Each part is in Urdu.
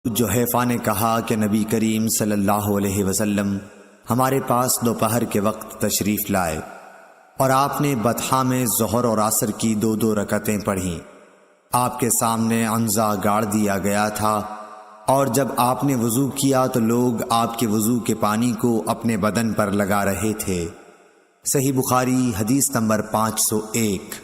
جحیفہ نے کہا کہ نبی کریم صلی اللہ علیہ وسلم ہمارے پاس دوپہر کے وقت تشریف لائے اور آپ نے بطحا میں ظہر اور عصر کی دو رکعتیں پڑھیں۔ آپ کے سامنے عنزہ گاڑ دیا گیا تھا، اور جب آپ نے وضو کیا تو لوگ آپ کے وضو کے پانی کو اپنے بدن پر لگا رہے تھے۔ صحیح بخاری حدیث نمبر 501۔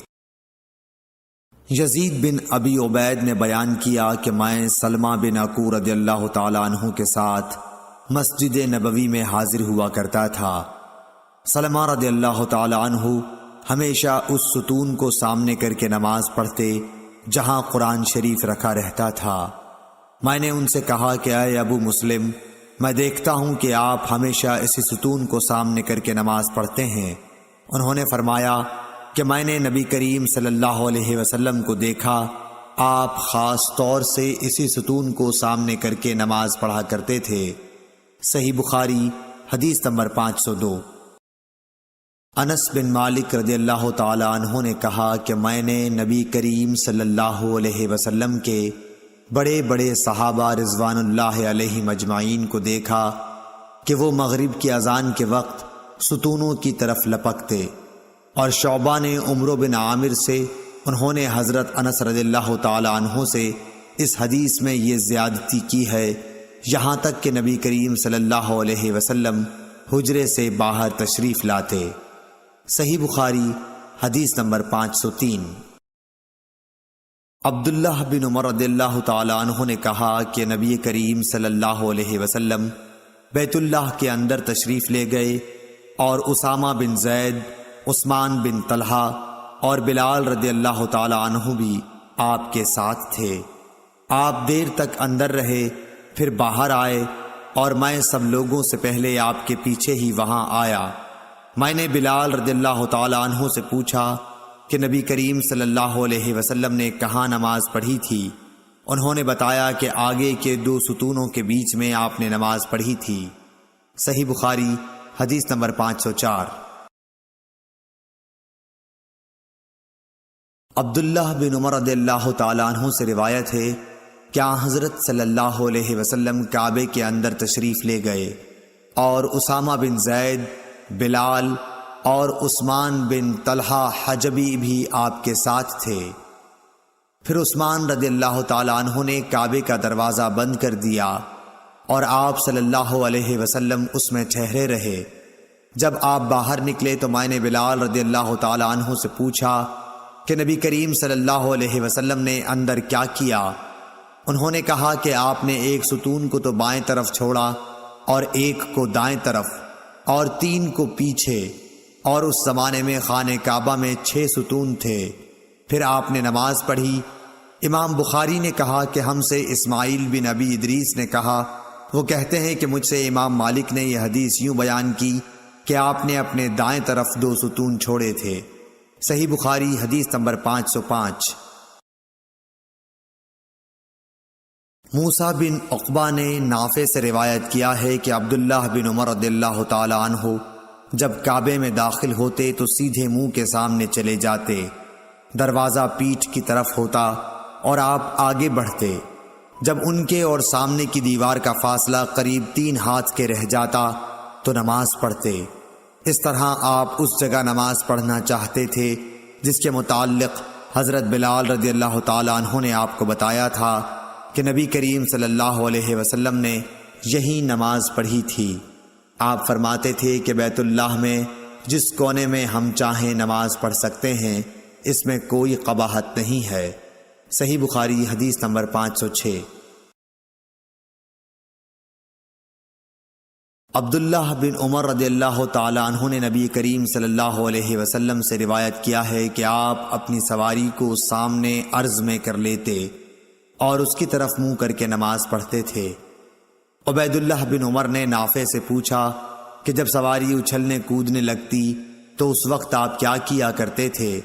یزید بن ابی عبید نے بیان کیا کہ میں سلمہ بن عکو رضی اللہ تعالی عنہ کے ساتھ مسجد نبوی میں حاضر ہوا کرتا تھا۔ سلمہ رضی اللہ تعالی عنہ ہمیشہ اس ستون کو سامنے کر کے نماز پڑھتے جہاں قرآن شریف رکھا رہتا تھا۔ میں نے ان سے کہا کہ اے ابو مسلم، میں دیکھتا ہوں کہ آپ ہمیشہ اسی ستون کو سامنے کر کے نماز پڑھتے ہیں۔ انہوں نے فرمایا کہ میں نے نبی کریم صلی اللہ علیہ وسلم کو دیکھا، آپ خاص طور سے اسی ستون کو سامنے کر کے نماز پڑھا کرتے تھے۔ صحیح بخاری حدیث نمبر 502۔ انس بن مالک رضی اللہ تعالی عنہ نے کہا کہ میں نے نبی کریم صلی اللہ علیہ وسلم کے بڑے بڑے صحابہ رضوان اللہ علیہم اجمعین کو دیکھا کہ وہ مغرب کی اذان کے وقت ستونوں کی طرف لپکتے، اور شعبہ نے عمرو بن عامر سے، انہوں نے حضرت انس رضی اللہ تعالی عنہ سے اس حدیث میں یہ زیادتی کی ہے، یہاں تک کہ نبی کریم صلی اللہ علیہ وسلم حجرے سے باہر تشریف لاتے۔ صحیح بخاری حدیث نمبر 503۔ عبداللہ بن عمر رضی اللہ تعالی عنہ نے کہا کہ نبی کریم صلی اللہ علیہ وسلم بیت اللہ کے اندر تشریف لے گئے، اور اسامہ بن زید، عثمان بن طلحہ اور بلال رضی اللہ تعالی عنہ بھی آپ کے ساتھ تھے۔ آپ دیر تک اندر رہے، پھر باہر آئے، اور میں سب لوگوں سے پہلے آپ کے پیچھے ہی وہاں آیا۔ میں نے بلال رضی اللہ تعالی عنہ سے پوچھا کہ نبی کریم صلی اللہ علیہ وسلم نے کہاں نماز پڑھی تھی؟ انہوں نے بتایا کہ آگے کے 2 ستونوں کے بیچ میں آپ نے نماز پڑھی تھی۔ صحیح بخاری حدیث نمبر 504۔ عبداللہ بن عمر رضی اللہ تعالی عنہ سے روایت ہے کہ حضرت صلی اللہ علیہ وسلم کعبے کے اندر تشریف لے گئے، اور اسامہ بن زید، بلال اور عثمان بن طلحہ حجبی بھی آپ کے ساتھ تھے۔ پھر عثمان رضی اللہ تعالی عنہ نے کعبے کا دروازہ بند کر دیا، اور آپ صلی اللہ علیہ وسلم اس میں ٹھہرے رہے۔ جب آپ باہر نکلے تو میں نے بلال رضی اللہ تعالی عنہ سے پوچھا کہ نبی کریم صلی اللہ علیہ وسلم نے اندر کیا کیا؟ انہوں نے کہا کہ آپ نے ایک ستون کو تو بائیں طرف چھوڑا، اور ایک کو دائیں طرف، اور 3 کو پیچھے، اور اس زمانے میں خانہ کعبہ میں 6 ستون تھے۔ پھر آپ نے نماز پڑھی۔ امام بخاری نے کہا کہ ہم سے اسماعیل بن ابی ادریس نے کہا، وہ کہتے ہیں کہ مجھ سے امام مالک نے یہ حدیث یوں بیان کی کہ آپ نے اپنے دائیں طرف 2 ستون چھوڑے تھے۔ صحیح بخاری حدیث نمبر 505۔ موسیٰ بن عقبہ نے نافع سے روایت کیا ہے کہ عبداللہ بن عمر رضی اللہ تعالی عنہ جب کعبے میں داخل ہوتے تو سیدھے منہ کے سامنے چلے جاتے، دروازہ پیٹھ کی طرف ہوتا، اور آپ آگے بڑھتے۔ جب ان کے اور سامنے کی دیوار کا فاصلہ قریب 3 ہاتھ کے رہ جاتا تو نماز پڑھتے۔ اس طرح آپ اس جگہ نماز پڑھنا چاہتے تھے جس کے متعلق حضرت بلال رضی اللہ تعالی عنہ نے آپ کو بتایا تھا کہ نبی کریم صلی اللہ علیہ وسلم نے یہی نماز پڑھی تھی۔ آپ فرماتے تھے کہ بیت اللہ میں جس کونے میں ہم چاہیں نماز پڑھ سکتے ہیں، اس میں کوئی قباحت نہیں ہے۔ صحیح بخاری حدیث نمبر 506۔ عبداللہ بن عمر رضی اللہ تعالی عنہ نے نبی کریم صلی اللہ علیہ وسلم سے روایت کیا ہے کہ آپ اپنی سواری کو سامنے عرض میں کر لیتے اور اس کی طرف منہ کر کے نماز پڑھتے تھے۔ عبید اللہ بن عمر نے نافع سے پوچھا کہ جب سواری اچھلنے کودنے لگتی تو اس وقت آپ کیا کیا کرتے تھے؟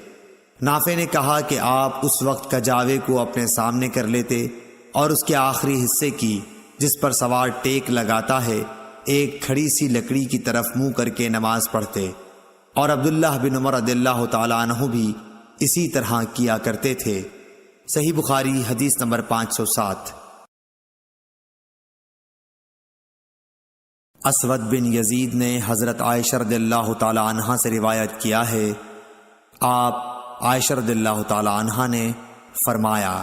نافع نے کہا کہ آپ اس وقت کجاوے کو اپنے سامنے کر لیتے، اور اس کے آخری حصے کی، جس پر سوار ٹیک لگاتا ہے، ایک کھڑی سی لکڑی کی طرف منہ کر کے نماز پڑھتے، اور عبداللہ بن عمر رضی اللہ تعالی عنہ بھی اسی طرح کیا کرتے تھے۔ صحیح بخاری حدیث نمبر 507۔ اسود بن یزید نے حضرت عائشہ رضی اللہ تعالی عنہا سے روایت کیا ہے، آپ عائشہ رضی اللہ تعالی عنہا نے فرمایا،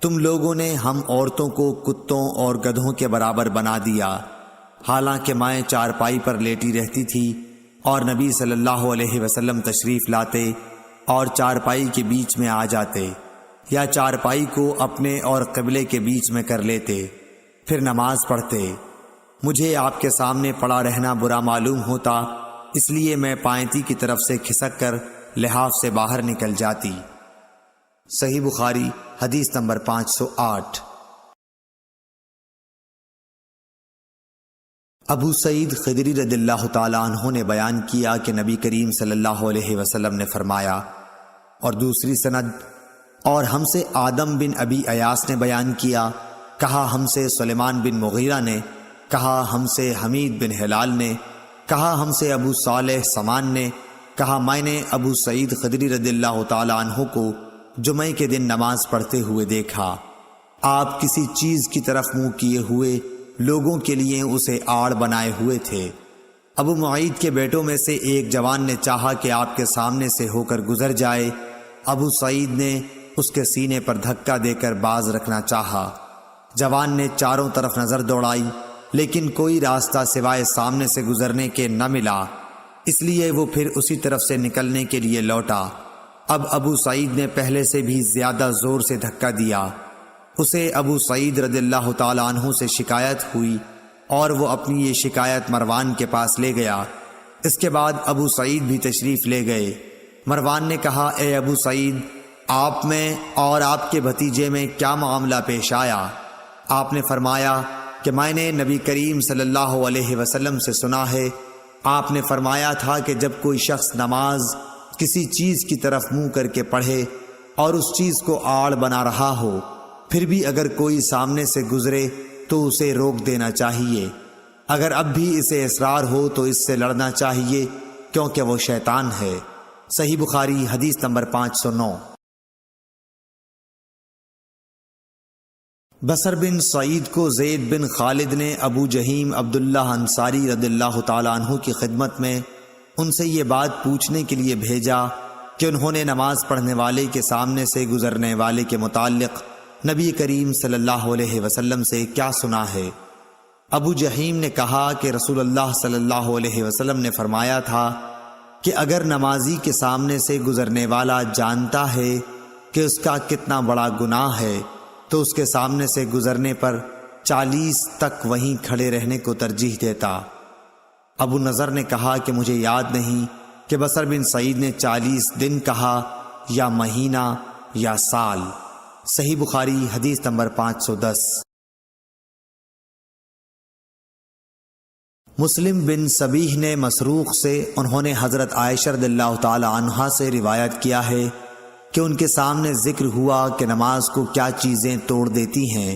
تم لوگوں نے ہم عورتوں کو کتوں اور گدھوں کے برابر بنا دیا، حالانکہ میں چارپائی پر لیٹی رہتی تھی اور نبی صلی اللہ علیہ وسلم تشریف لاتے اور چارپائی کے بیچ میں آ جاتے یا چارپائی کو اپنے اور قبلے کے بیچ میں کر لیتے، پھر نماز پڑھتے۔ مجھے آپ کے سامنے پڑا رہنا برا معلوم ہوتا، اس لیے میں پائنتی کی طرف سے کھسک کر لحاف سے باہر نکل جاتی۔ صحیح بخاری حدیث نمبر 508۔ ابو سعید خدری رضی اللہ تعالی عنہ نے بیان کیا کہ نبی کریم صلی اللہ علیہ وسلم نے فرمایا، اور دوسری سند، اور ہم سے آدم بن ابی ایاس نے بیان کیا، کہا ہم سے سلیمان بن مغیرہ نے، کہا ہم سے حمید بن ہلال نے، کہا ہم سے ابو صالح سمان نے، کہا میں نے ابو سعید خدری رضی اللہ تعالی عنہ کو جمعے کے دن نماز پڑھتے ہوئے دیکھا، آپ کسی چیز کی طرف منہ کیے ہوئے لوگوں کے لیے اسے آڑ بنائے ہوئے تھے۔ ابو معید کے بیٹوں میں سے ایک جوان نے چاہا کہ آپ کے سامنے سے ہو کر گزر جائے، ابو سعید نے اس کے سینے پر دھکا دے کر باز رکھنا چاہا۔ جوان نے چاروں طرف نظر دوڑائی، لیکن کوئی راستہ سوائے سامنے سے گزرنے کے نہ ملا، اس لیے وہ پھر اسی طرف سے نکلنے کے لیے لوٹا۔ اب ابو سعید نے پہلے سے بھی زیادہ زور سے دھکا دیا، اسے ابو سعید رضی اللہ تعالی عنہ سے شکایت ہوئی اور وہ اپنی یہ شکایت مروان کے پاس لے گیا۔ اس کے بعد ابو سعید بھی تشریف لے گئے۔ مروان نے کہا، اے ابو سعید، آپ میں اور آپ کے بھتیجے میں کیا معاملہ پیش آیا؟ آپ نے فرمایا کہ میں نے نبی کریم صلی اللہ علیہ وسلم سے سنا ہے، آپ نے فرمایا تھا کہ جب کوئی شخص نماز کسی چیز کی طرف منہ کر کے پڑھے اور اس چیز کو آڑ بنا رہا ہو، پھر بھی اگر کوئی سامنے سے گزرے تو اسے روک دینا چاہیے، اگر اب بھی اسے اصرار ہو تو اس سے لڑنا چاہیے، کیونکہ وہ شیطان ہے۔ صحیح بخاری حدیث نمبر 509۔ بصر بن سعید کو زید بن خالد نے ابو جہیم عبداللہ انصاری رضی اللہ تعالی عنہ کی خدمت میں ان سے یہ بات پوچھنے کے لیے بھیجا کہ انہوں نے نماز پڑھنے والے کے سامنے سے گزرنے والے کے متعلق نبی کریم صلی اللہ علیہ وسلم سے کیا سنا ہے۔ ابو جہیم نے کہا کہ رسول اللہ صلی اللہ علیہ وسلم نے فرمایا تھا کہ اگر نمازی کے سامنے سے گزرنے والا جانتا ہے کہ اس کا کتنا بڑا گناہ ہے تو اس کے سامنے سے گزرنے پر 40 تک وہیں کھڑے رہنے کو ترجیح دیتا۔ ابو نضر نے کہا کہ مجھے یاد نہیں کہ بصر بن سعید نے 40 دن کہا یا مہینہ یا سال۔ صحیح بخاری حدیث نمبر 510۔ مسلم بن سبیح نے مسروق سے، انہوں نے حضرت عائشہ رضی اللہ تعالی عنہا سے روایت کیا ہے کہ ان کے سامنے ذکر ہوا کہ نماز کو کیا چیزیں توڑ دیتی ہیں۔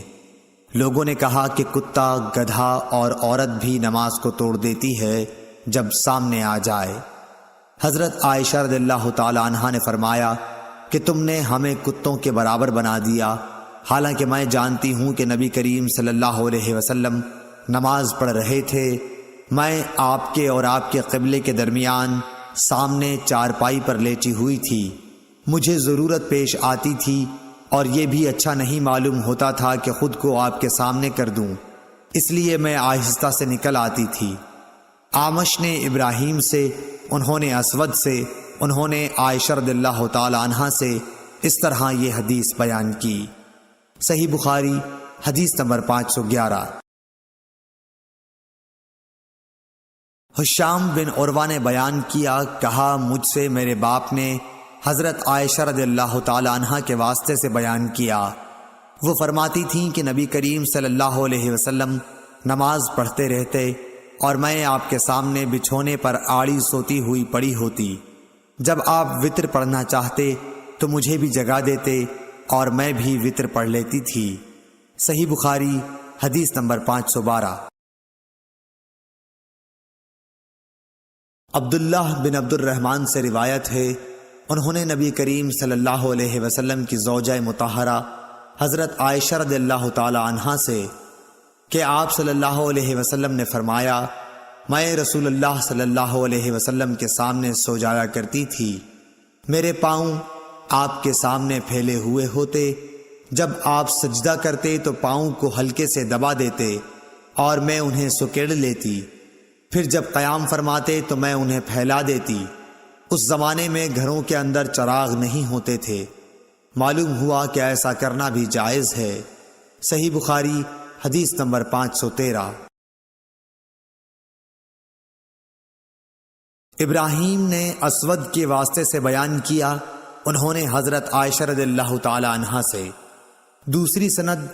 لوگوں نے کہا کہ کتا، گدھا اور عورت بھی نماز کو توڑ دیتی ہے جب سامنے آ جائے۔ حضرت عائشہ رضی اللہ تعالی عنہا نے فرمایا کہ تم نے ہمیں کتوں کے برابر بنا دیا، حالانکہ میں جانتی ہوں کہ نبی کریم صلی اللہ علیہ وسلم نماز پڑھ رہے تھے، میں آپ کے اور آپ کے قبلے کے درمیان سامنے چارپائی پر لیٹی ہوئی تھی، مجھے ضرورت پیش آتی تھی اور یہ بھی اچھا نہیں معلوم ہوتا تھا کہ خود کو آپ کے سامنے کر دوں، اس لیے میں آہستہ سے نکل آتی تھی۔ آمش نے ابراہیم سے، انہوں نے اسود سے، انہوں نے عائشہ رضی اللہ تعالی عنہا سے اس طرح یہ حدیث بیان کی۔ صحیح بخاری حدیث نمبر 511۔ ہشام بن عروہ نے بیان کیا، کہا مجھ سے میرے باپ نے حضرت عائشہ رضی اللہ تعالی عنہا کے واسطے سے بیان کیا، وہ فرماتی تھیں کہ نبی کریم صلی اللہ علیہ وسلم نماز پڑھتے رہتے اور میں آپ کے سامنے بچھونے پر آڑی سوتی ہوئی پڑی ہوتی، جب آپ وتر پڑھنا چاہتے تو مجھے بھی جگا دیتے اور میں بھی وتر پڑھ لیتی تھی۔ صحیح بخاری حدیث نمبر 512۔ عبداللہ بن عبد الرحمن سے روایت ہے، انہوں نے نبی کریم صلی اللہ علیہ وسلم کی زوجہ مطہرہ حضرت عائشہ رضی اللہ تعالی عنہا سے کہ آپ صلی اللہ علیہ وسلم نے فرمایا، میں رسول اللہ صلی اللہ علیہ وسلم کے سامنے سو جایا کرتی تھی، میرے پاؤں آپ کے سامنے پھیلے ہوئے ہوتے، جب آپ سجدہ کرتے تو پاؤں کو ہلکے سے دبا دیتے اور میں انہیں سکیڑ لیتی، پھر جب قیام فرماتے تو میں انہیں پھیلا دیتی۔ اس زمانے میں گھروں کے اندر چراغ نہیں ہوتے تھے، معلوم ہوا کہ ایسا کرنا بھی جائز ہے۔ صحیح بخاری حدیث نمبر 513۔ ابراہیم نے اسود کے واسطے سے بیان کیا، انہوں نے حضرت عائشہ رضی اللہ تعالی عنہا سے۔ دوسری سند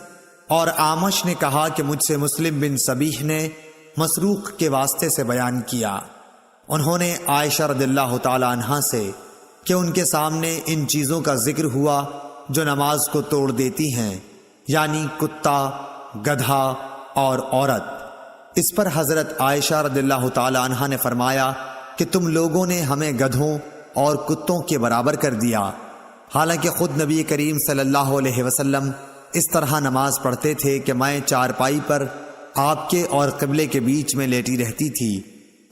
اور آمش نے کہا کہ مجھ سے مسلم بن صبیح نے مسروق کے واسطے سے بیان کیا، انہوں نے عائشہ رضی اللہ تعالی عنہا سے کہ ان کے سامنے ان چیزوں کا ذکر ہوا جو نماز کو توڑ دیتی ہیں، یعنی کتا، گدھا اور عورت۔ اس پر حضرت عائشہ رضی اللہ تعالی عنہا نے فرمایا کہ تم لوگوں نے ہمیں گدھوں اور کتوں کے برابر کر دیا، حالانکہ خود نبی کریم صلی اللہ علیہ وسلم اس طرح نماز پڑھتے تھے کہ میں چارپائی پر آپ کے اور قبلے کے بیچ میں لیٹی رہتی تھی،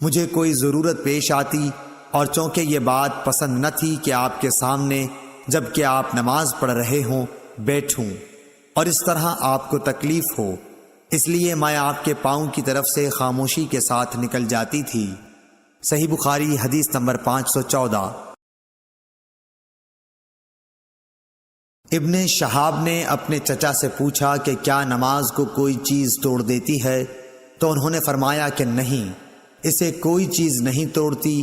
مجھے کوئی ضرورت پیش آتی اور چونکہ یہ بات پسند نہ تھی کہ آپ کے سامنے جبکہ آپ نماز پڑھ رہے ہوں بیٹھوں اور اس طرح آپ کو تکلیف ہو، اس لیے میں آپ کے پاؤں کی طرف سے خاموشی کے ساتھ نکل جاتی تھی۔ صحیح بخاری حدیث نمبر 514۔ ابن شہاب نے اپنے چچا سے پوچھا کہ کیا نماز کو کوئی چیز توڑ دیتی ہے، تو انہوں نے فرمایا کہ نہیں، اسے کوئی چیز نہیں توڑتی،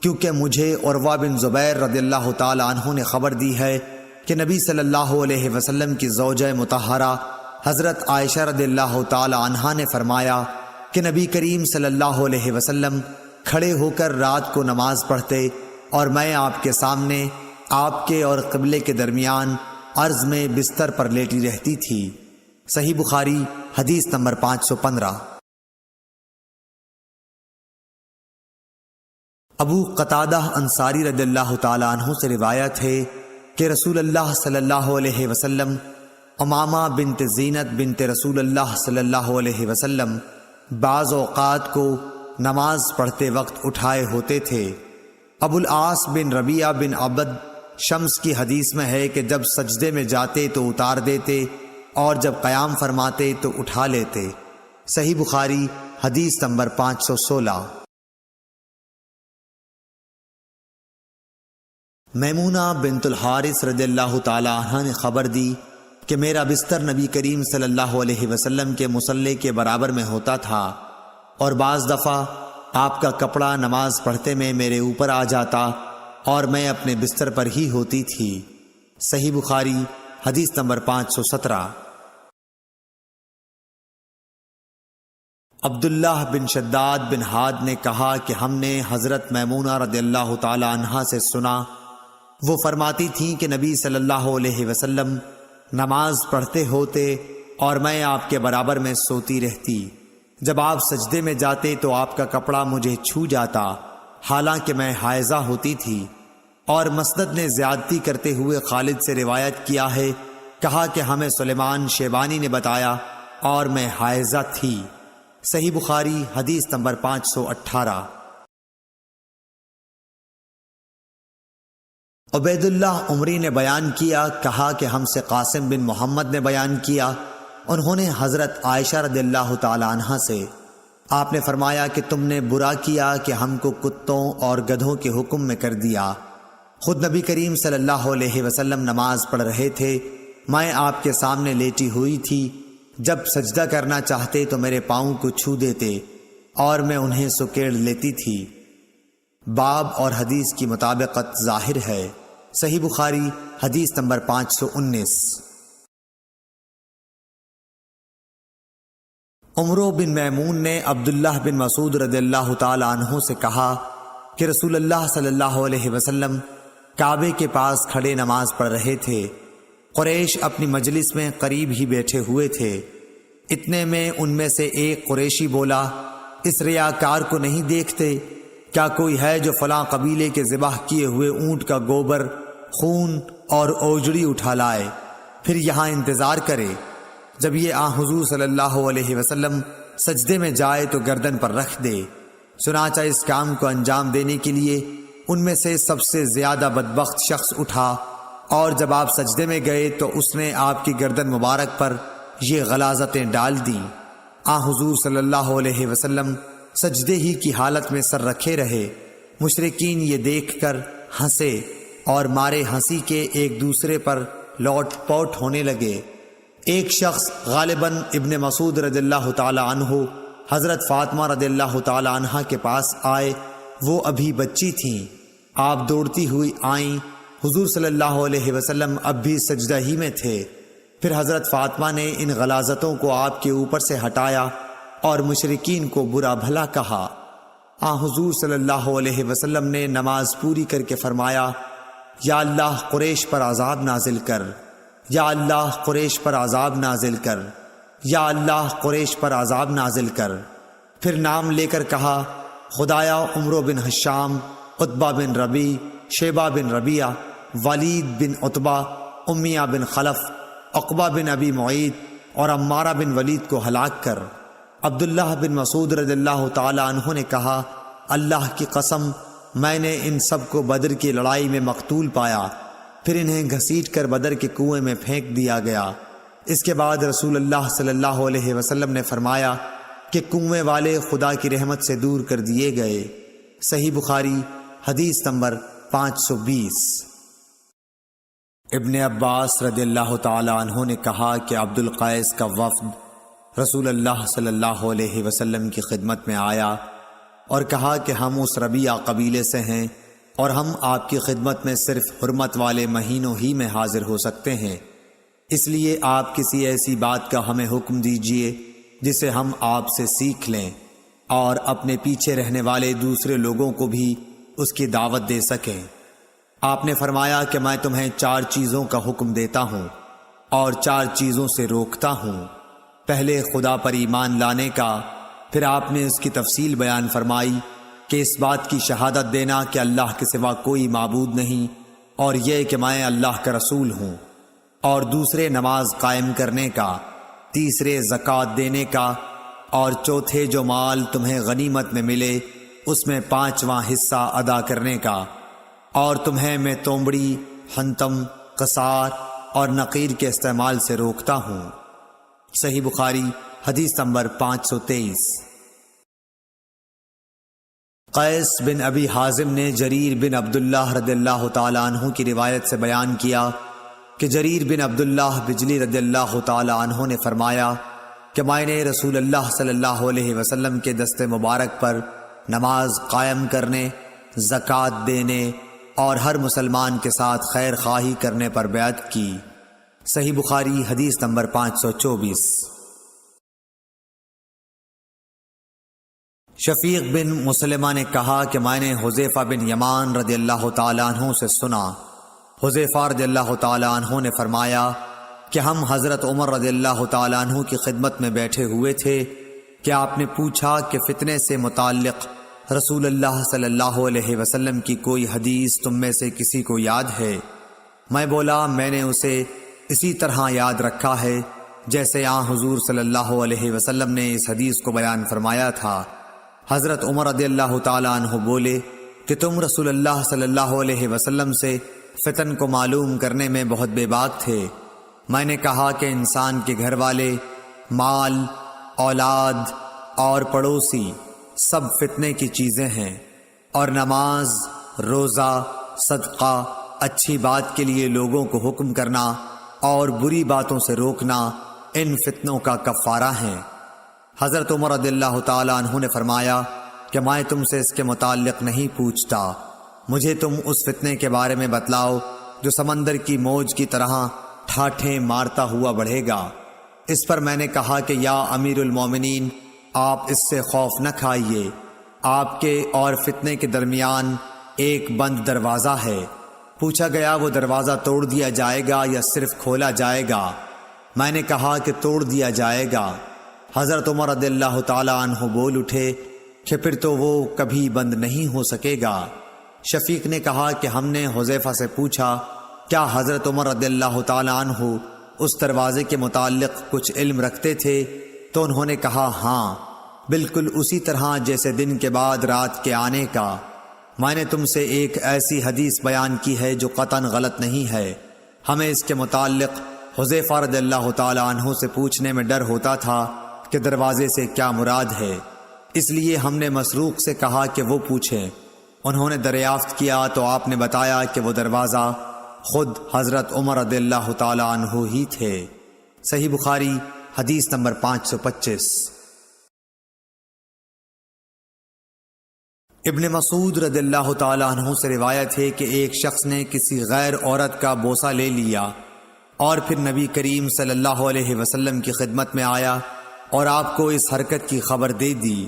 کیونکہ مجھے عروہ بن زبیر رضی اللہ تعالی عنہ نے خبر دی ہے کہ نبی صلی اللہ علیہ وسلم کی زوجہ مطہرہ حضرت عائشہ رضی اللہ تعالی عنہا نے فرمایا کہ نبی کریم صلی اللہ علیہ وسلم کھڑے ہو کر رات کو نماز پڑھتے اور میں آپ کے سامنے آپ کے اور قبلے کے درمیان عرض میں بستر پر لیٹی رہتی تھی۔ صحیح بخاری حدیث نمبر 515۔ ابو قتادہ انصاری رضی اللہ تعالی عنہ سے روایت ہے کہ رسول اللہ صلی اللہ علیہ وسلم امامہ بنت زینت بنت رسول اللہ صلی اللہ علیہ وسلم بعض اوقات کو نماز پڑھتے وقت اٹھائے ہوتے تھے۔ ابو العاص بن ربیعہ بن عبد شمس کی حدیث میں ہے کہ جب سجدے میں جاتے تو اتار دیتے اور جب قیام فرماتے تو اٹھا لیتے۔ صحیح بخاری حدیث نمبر 516۔ میمونہ بنت الحارث رضی اللہ تعالی عنہ نے خبر دی کہ میرا بستر نبی کریم صلی اللہ علیہ وسلم کے مصلی کے برابر میں ہوتا تھا اور بعض دفعہ آپ کا کپڑا نماز پڑھتے میں میرے اوپر آ جاتا اور میں اپنے بستر پر ہی ہوتی تھی۔ صحیح بخاری حدیث نمبر 517۔ عبداللہ بن شداد بن ہاد نے کہا کہ ہم نے حضرت میمونہ رضی اللہ تعالی عنہا سے سنا، وہ فرماتی تھیں کہ نبی صلی اللہ علیہ وسلم نماز پڑھتے ہوتے اور میں آپ کے برابر میں سوتی رہتی، جب آپ سجدے میں جاتے تو آپ کا کپڑا مجھے چھو جاتا، حالانکہ میں حائضہ ہوتی تھی۔ اور مسند نے زیادتی کرتے ہوئے خالد سے روایت کیا ہے، کہا کہ ہمیں سلیمان شیبانی نے بتایا اور میں حائضہ تھی۔ صحیح بخاری حدیث نمبر 518۔ عبید اللہ عمری نے بیان کیا، کہا کہ ہم سے قاسم بن محمد نے بیان کیا، انہوں نے حضرت عائشہ رضی اللہ تعالی عنہا سے، آپ نے فرمایا کہ تم نے برا کیا کہ ہم کو کتوں اور گدھوں کے حکم میں کر دیا، خود نبی کریم صلی اللہ علیہ وسلم نماز پڑھ رہے تھے، میں آپ کے سامنے لیٹی ہوئی تھی، جب سجدہ کرنا چاہتے تو میرے پاؤں کو چھو دیتے اور میں انہیں سکیڑ لیتی تھی۔ باب اور حدیث کی مطابقت ظاہر ہے۔ صحیح بخاری حدیث نمبر 519۔ عمرو بن میمون نے عبداللہ بن مسعود رضی اللہ تعالی عنہ سے کہا کہ رسول اللہ صلی اللہ علیہ وسلم کعبے کے پاس کھڑے نماز پڑھ رہے تھے، قریش اپنی مجلس میں قریب ہی بیٹھے ہوئے تھے، اتنے میں ان میں سے ایک قریشی بولا، اس ریاکار کو نہیں دیکھتے؟ کیا کوئی ہے جو فلاں قبیلے کے ذبح کیے ہوئے اونٹ کا گوبر، خون اور اوجڑی اٹھا لائے، پھر یہاں انتظار کرے؟ جب یہ حضور صلی اللہ علیہ وسلم سجدے میں جائے تو گردن پر رکھ دے۔ چنانچہ اس کام کو انجام دینے کے لیے ان میں سے سب سے زیادہ بدبخت شخص اٹھا، اور جب آپ سجدے میں گئے تو اس نے آپ کی گردن مبارک پر یہ غلاظتیں ڈال دیں۔ حضور صلی اللہ علیہ وسلم سجدے ہی کی حالت میں سر رکھے رہے۔ مشرکین یہ دیکھ کر ہنسے اور مارے ہنسی کے ایک دوسرے پر لوٹ پوٹ ہونے لگے۔ ایک شخص غالباً ابن مسعود رضی اللہ تعالی عنہ حضرت فاطمہ رضی اللہ تعالی عنہ کے پاس آئے۔ وہ ابھی بچی تھیں۔ آپ دوڑتی ہوئی آئیں۔ حضور صلی اللہ علیہ وسلم اب بھی سجدہ ہی میں تھے۔ پھر حضرت فاطمہ نے ان غلاظتوں کو آپ کے اوپر سے ہٹایا اور مشرکین کو برا بھلا کہا۔ حضور صلی اللہ علیہ وسلم نے نماز پوری کر کے فرمایا، یا اللہ قریش پر عذاب نازل کر، یا اللہ قریش پر عذاب نازل کر، یا اللہ قریش پر عذاب نازل کر۔ پھر نام لے کر کہا، خدایا عمرو بن حشام، عتبہ بن ربی، شیبہ بن ربیعہ، ولید بن عتبہ، امیہ بن خلف، عقبہ بن ابی معید اور عمارہ بن ولید کو ہلاک کر۔ عبداللہ بن مسعود رضی اللہ تعالی عنہ نے کہا، اللہ کی قسم میں نے ان سب کو بدر کی لڑائی میں مقتول پایا۔ پھر انہیں گھسیٹ کر بدر کے کنویں میں پھینک دیا گیا۔ اس کے بعد رسول اللہ صلی اللہ علیہ وسلم نے فرمایا کہ کنویں والے خدا کی رحمت سے دور کر دیے گئے۔ صحیح بخاری حدیث نمبر 520۔ ابن عباس رضی اللہ تعالی عنہ نے کہا کہ عبد القیس کا وفد رسول اللہ صلی اللہ علیہ وسلم کی خدمت میں آیا اور کہا کہ ہم اس ربیعہ قبیلے سے ہیں اور ہم آپ کی خدمت میں صرف حرمت والے مہینوں ہی میں حاضر ہو سکتے ہیں، اس لیے آپ کسی ایسی بات کا ہمیں حکم دیجئے جسے ہم آپ سے سیکھ لیں اور اپنے پیچھے رہنے والے دوسرے لوگوں کو بھی اس کی دعوت دے سکیں۔ آپ نے فرمایا کہ میں تمہیں 4 چیزوں کا حکم دیتا ہوں اور 4 چیزوں سے روکتا ہوں۔ پہلے خدا پر ایمان لانے کا، پھر آپ نے اس کی تفصیل بیان فرمائی کہ اس بات کی شہادت دینا کہ اللہ کے سوا کوئی معبود نہیں اور یہ کہ میں اللہ کا رسول ہوں، اور دوسرے نماز قائم کرنے کا، تیسرے زکوٰۃ دینے کا، اور چوتھے جو مال تمہیں غنیمت میں ملے اس میں 5واں حصہ ادا کرنے کا، اور تمہیں میں تومڑی، حنتم، قصار اور نقیر کے استعمال سے روکتا ہوں۔ صحیح بخاری حدیث نمبر 523۔ قیس بن ابی حازم نے جریر بن عبداللہ رضی اللہ تعالی عنہ کی روایت سے بیان کیا کہ جریر بن عبداللہ بجلی رضی اللہ تعالی عنہ نے فرمایا کہ میں نے رسول اللہ صلی اللہ علیہ وسلم کے دست مبارک پر نماز قائم کرنے، زکوٰۃ دینے اور ہر مسلمان کے ساتھ خیر خواہی کرنے پر بیعت کی۔ صحیح بخاری حدیث نمبر 524۔ شفیق بن مسلمہ نے کہا کہ میں نے حذیفہ بن یمان رضی اللہ تعالیٰ عنہ سے سنا۔ حذیفہ رضی اللہ تعالیٰ عنہ نے فرمایا کہ ہم حضرت عمر رضی اللہ تعالیٰ عنہ کی خدمت میں بیٹھے ہوئے تھے کہ آپ نے پوچھا کہ فتنے سے متعلق رسول اللہ صلی اللہ علیہ وسلم کی کوئی حدیث تم میں سے کسی کو یاد ہے؟ میں بولا میں نے اسے اسی طرح یاد رکھا ہے جیسے حضور صلی اللہ علیہ وسلم نے اس حدیث کو بیان فرمایا تھا۔ حضرت عمر رضی اللہ تعالیٰ عنہ بولے کہ تم رسول اللہ صلی اللہ علیہ وسلم سے فتن کو معلوم کرنے میں بہت بے باک تھے۔ میں نے کہا کہ انسان کے گھر والے، مال، اولاد اور پڑوسی سب فتنے کی چیزیں ہیں، اور نماز، روزہ، صدقہ، اچھی بات کے لیے لوگوں کو حکم کرنا اور بری باتوں سے روکنا ان فتنوں کا کفارہ ہیں۔ حضرت عمر رضی اللہ تعالیٰ عنہ نے فرمایا کہ میں تم سے اس کے متعلق نہیں پوچھتا، مجھے تم اس فتنے کے بارے میں بتلاؤ جو سمندر کی موج کی طرح ٹھاٹھیں مارتا ہوا بڑھے گا۔ اس پر میں نے کہا کہ یا امیر المومنین، آپ اس سے خوف نہ کھائیے، آپ کے اور فتنے کے درمیان ایک بند دروازہ ہے۔ پوچھا گیا وہ دروازہ توڑ دیا جائے گا یا صرف کھولا جائے گا؟ میں نے کہا کہ توڑ دیا جائے گا۔ حضرت عمر رضی اللہ تعالی عنہ بول اٹھے کہ پھر تو وہ کبھی بند نہیں ہو سکے گا۔ شفیق نے کہا کہ ہم نے حذیفہ سے پوچھا کیا حضرت عمر رضی اللہ تعالی عنہ اس دروازے کے متعلق کچھ علم رکھتے تھے؟ تو انہوں نے کہا ہاں، بالکل اسی طرح جیسے دن کے بعد رات کے آنے کا۔ میں نے تم سے ایک ایسی حدیث بیان کی ہے جو قطعاً غلط نہیں ہے۔ ہمیں اس کے متعلق حذیفہ رضی اللہ تعالی عنہ سے پوچھنے میں ڈر ہوتا تھا کہ دروازے سے کیا مراد ہے، اس لیے ہم نے مسروق سے کہا کہ وہ پوچھیں۔ انہوں نے دریافت کیا تو آپ نے بتایا کہ وہ دروازہ خود حضرت عمر رضی اللہ تعالی عنہ ہی تھے۔ صحیح بخاری حدیث نمبر 525۔ ابن مسعود رضی اللہ تعالی عنہ سے روایت ہے کہ ایک شخص نے کسی غیر عورت کا بوسہ لے لیا اور پھر نبی کریم صلی اللہ علیہ وسلم کی خدمت میں آیا اور آپ کو اس حرکت کی خبر دے دی۔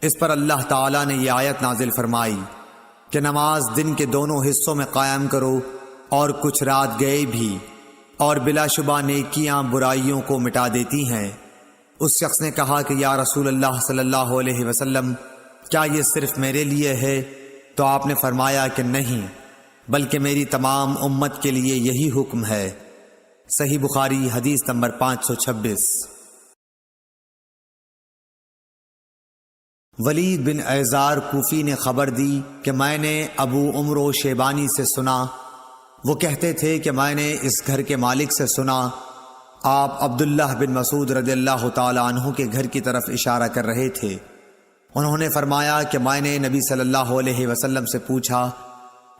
اس پر اللہ تعالیٰ نے یہ آیت نازل فرمائی کہ نماز دن کے دونوں حصوں میں قائم کرو اور کچھ رات گئے بھی، اور بلا شبہ نیکیاں برائیوں کو مٹا دیتی ہیں۔ اس شخص نے کہا کہ یا رسول اللہ صلی اللہ علیہ وسلم، کیا یہ صرف میرے لیے ہے؟ تو آپ نے فرمایا کہ نہیں، بلکہ میری تمام امت کے لیے یہی حکم ہے۔ صحیح بخاری حدیث نمبر 526۔ ولید بن ایزار کوفی نے خبر دی کہ میں نے ابو عمرو شیبانی سے سنا، وہ کہتے تھے کہ میں نے اس گھر کے مالک سے سنا، آپ عبداللہ بن مسعود رضی اللہ تعالی عنہ کے گھر کی طرف اشارہ کر رہے تھے۔ انہوں نے فرمایا کہ میں نے نبی صلی اللہ علیہ وسلم سے پوچھا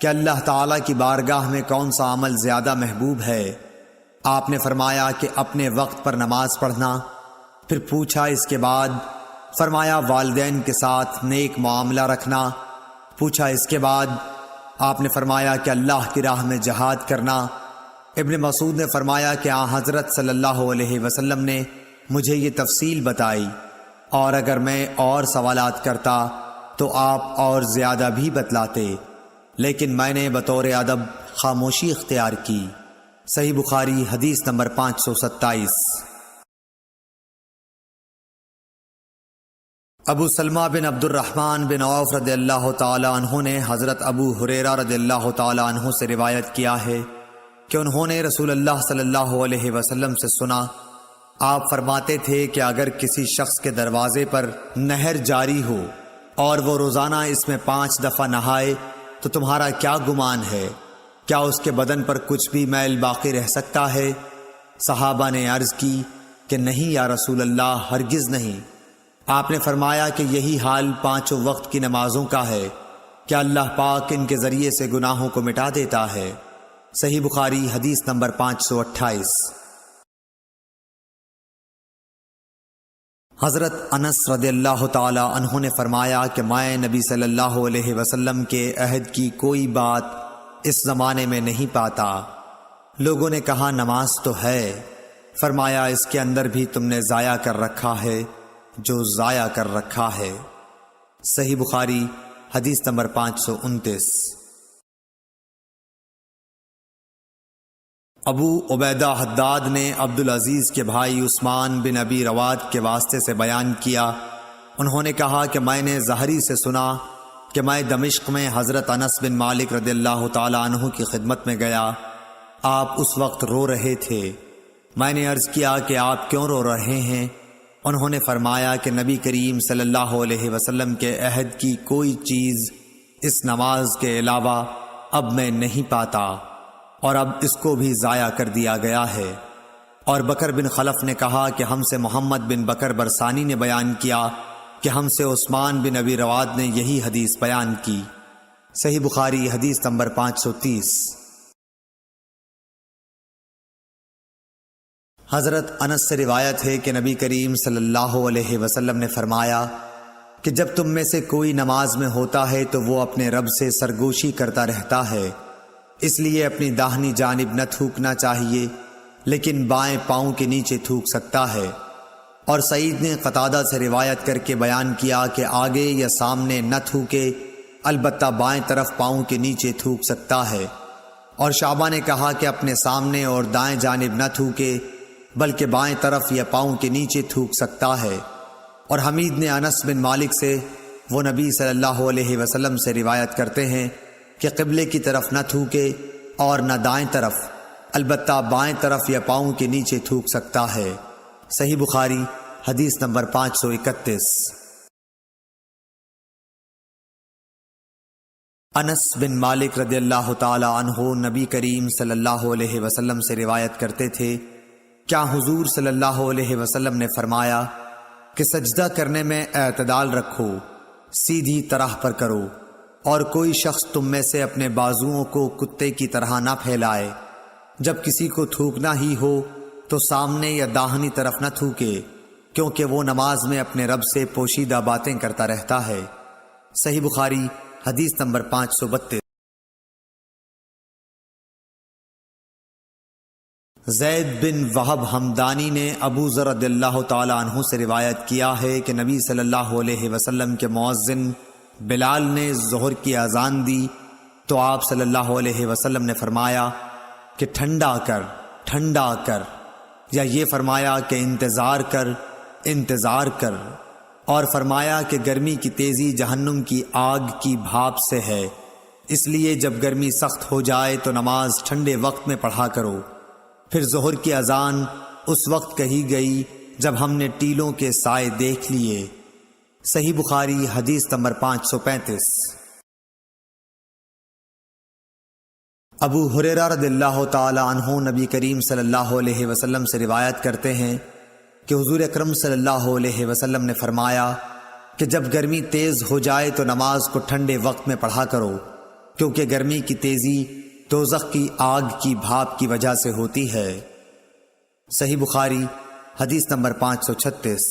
کہ اللہ تعالیٰ کی بارگاہ میں کون سا عمل زیادہ محبوب ہے؟ آپ نے فرمایا کہ اپنے وقت پر نماز پڑھنا۔ پھر پوچھا اس کے بعد؟ فرمایا والدین کے ساتھ نیک معاملہ رکھنا۔ پوچھا اس کے بعد؟ آپ نے فرمایا کہ اللہ کی راہ میں جہاد کرنا۔ ابن مسعود نے فرمایا کہ حضرت صلی اللہ علیہ وسلم نے مجھے یہ تفصیل بتائی، اور اگر میں اور سوالات کرتا تو آپ اور زیادہ بھی بتلاتے، لیکن میں نے بطور ادب خاموشی اختیار کی۔ صحیح بخاری حدیث نمبر 527۔ ابو سلمہ بن عبد الرحمن بن عوف رضی اللہ تعالی عنہ نے حضرت ابو ہریرہ رضی اللہ تعالی عنہ سے روایت کیا ہے کہ انہوں نے رسول اللہ صلی اللہ علیہ وسلم سے سنا، آپ فرماتے تھے کہ اگر کسی شخص کے دروازے پر نہر جاری ہو اور وہ روزانہ اس میں 5 دفعہ نہائے تو تمہارا کیا گمان ہے؟ کیا اس کے بدن پر کچھ بھی میل باقی رہ سکتا ہے؟ صحابہ نے عرض کی کہ نہیں یا رسول اللہ، ہرگز نہیں۔ آپ نے فرمایا کہ یہی حال 5 وقت کی نمازوں کا ہے، کہ اللہ پاک ان کے ذریعے سے گناہوں کو مٹا دیتا ہے۔ صحیح بخاری حدیث نمبر 528۔ حضرت انس رضی اللہ تعالی عنہ نے فرمایا کہ میں نبی صلی اللہ علیہ وسلم کے عہد کی کوئی بات اس زمانے میں نہیں پاتا۔ لوگوں نے کہا نماز تو ہے، فرمایا اس کے اندر بھی تم نے ضائع کر رکھا ہے جو ضائع کر رکھا ہے۔ صحیح بخاری حدیث نمبر 529۔ ابو عبیدہ حداد نے عبدالعزیز کے بھائی عثمان بن ابی رواد کے واسطے سے بیان کیا، انہوں نے کہا کہ میں نے زہری سے سنا کہ میں دمشق میں حضرت انس بن مالک رضی اللہ تعالی عنہ کی خدمت میں گیا، آپ اس وقت رو رہے تھے۔ میں نے عرض کیا کہ آپ کیوں رو رہے ہیں؟ انہوں نے فرمایا کہ نبی کریم صلی اللہ علیہ وسلم کے عہد کی کوئی چیز اس نماز کے علاوہ اب میں نہیں پاتا، اور اب اس کو بھی ضائع کر دیا گیا ہے۔ اور بکر بن خلف نے کہا کہ ہم سے محمد بن بکر برسانی نے بیان کیا کہ ہم سے عثمان بن ابی رواد نے یہی حدیث بیان کی۔ صحیح بخاری حدیث نمبر 530۔ حضرت انس سے روایت ہے کہ نبی کریم صلی اللہ علیہ وسلم نے فرمایا کہ جب تم میں سے کوئی نماز میں ہوتا ہے تو وہ اپنے رب سے سرگوشی کرتا رہتا ہے، اس لیے اپنی داہنی جانب نہ تھوکنا چاہیے، لیکن بائیں پاؤں کے نیچے تھوک سکتا ہے۔ اور سعید نے قتادہ سے روایت کر کے بیان کیا کہ آگے یا سامنے نہ تھوکے، البتہ بائیں طرف پاؤں کے نیچے تھوک سکتا ہے۔ اور شعبہ نے کہا کہ اپنے سامنے اور دائیں جانب نہ تھوکے، بلکہ بائیں طرف یا پاؤں کے نیچے تھوک سکتا ہے۔ اور حمید نے انس بن مالک سے، وہ نبی صلی اللہ علیہ وسلم سے روایت کرتے ہیں کہ قبلے کی طرف نہ تھوکے اور نہ دائیں طرف، البتہ بائیں طرف یا پاؤں کے نیچے تھوک سکتا ہے۔ صحیح بخاری حدیث نمبر 531۔ انس بن مالک رضی اللہ تعالی عنہ نبی کریم صلی اللہ علیہ وسلم سے روایت کرتے تھے، کیا حضور صلی اللہ علیہ وسلم نے فرمایا کہ سجدہ کرنے میں اعتدال رکھو، سیدھی طرح پر کرو، اور کوئی شخص تم میں سے اپنے بازوؤں کو کتے کی طرح نہ پھیلائے۔ جب کسی کو تھوکنا ہی ہو تو سامنے یا داہنی طرف نہ تھوکے، کیونکہ وہ نماز میں اپنے رب سے پوشیدہ باتیں کرتا رہتا ہے۔ صحیح بخاری حدیث نمبر 532۔ زید بن وہب ہمدانی نے ابو ذر رضی اللہ تعالی عنہ سے روایت کیا ہے کہ نبی صلی اللہ علیہ وسلم کے مؤذن بلال نے ظہر کی اذان دی تو آپ صلی اللہ علیہ وسلم نے فرمایا کہ ٹھنڈا کر، ٹھنڈا کر، یا یہ فرمایا کہ انتظار کر، انتظار کر، اور فرمایا کہ گرمی کی تیزی جہنم کی آگ کی بھاپ سے ہے، اس لیے جب گرمی سخت ہو جائے تو نماز ٹھنڈے وقت میں پڑھا کرو۔ پھر ظہر کی اذان اس وقت کہی گئی جب ہم نے ٹیلوں کے سائے دیکھ لیے۔ صحیح بخاری حدیث نمبر 535۔ ابو ہریرہ رضی اللہ تعالی عنہ نبی کریم صلی اللہ علیہ وسلم سے روایت کرتے ہیں کہ حضور اکرم صلی اللہ علیہ وسلم نے فرمایا کہ جب گرمی تیز ہو جائے تو نماز کو ٹھنڈے وقت میں پڑھا کرو، کیونکہ گرمی کی تیزی دوزخ کی آگ کی بھاپ کی وجہ سے ہوتی ہے۔ صحیح بخاری حدیث نمبر 536۔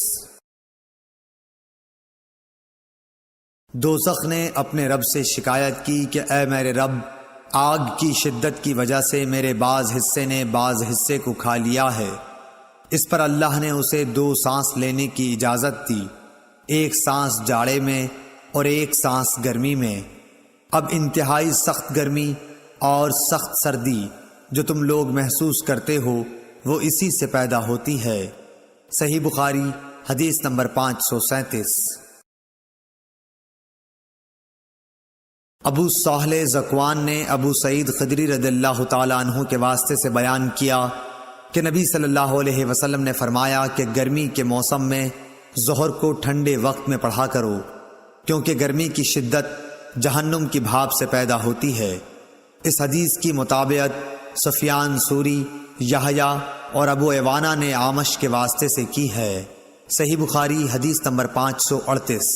دوزخ نے اپنے رب سے شکایت کی کہ اے میرے رب، آگ کی شدت کی وجہ سے میرے بعض حصے نے بعض حصے کو کھا لیا ہے۔ اس پر اللہ نے اسے 2 سانس لینے کی اجازت دی، ایک سانس جاڑے میں اور ایک سانس گرمی میں۔ اب انتہائی سخت گرمی اور سخت سردی جو تم لوگ محسوس کرتے ہو وہ اسی سے پیدا ہوتی ہے۔ صحیح بخاری حدیث نمبر 537۔ ابو صالح ذکوان نے ابو سعید خدری رضی اللہ تعالی عنہ کے واسطے سے بیان کیا کہ نبی صلی اللہ علیہ وسلم نے فرمایا کہ گرمی کے موسم میں ظہر کو ٹھنڈے وقت میں پڑھا کرو، کیونکہ گرمی کی شدت جہنم کی بھاپ سے پیدا ہوتی ہے۔ اس حدیث کی مطابقت سفیان ثوری، یحییٰ اور ابو عوانہ نے اعمش کے واسطے سے کی ہے۔ صحیح بخاری حدیث نمبر 538۔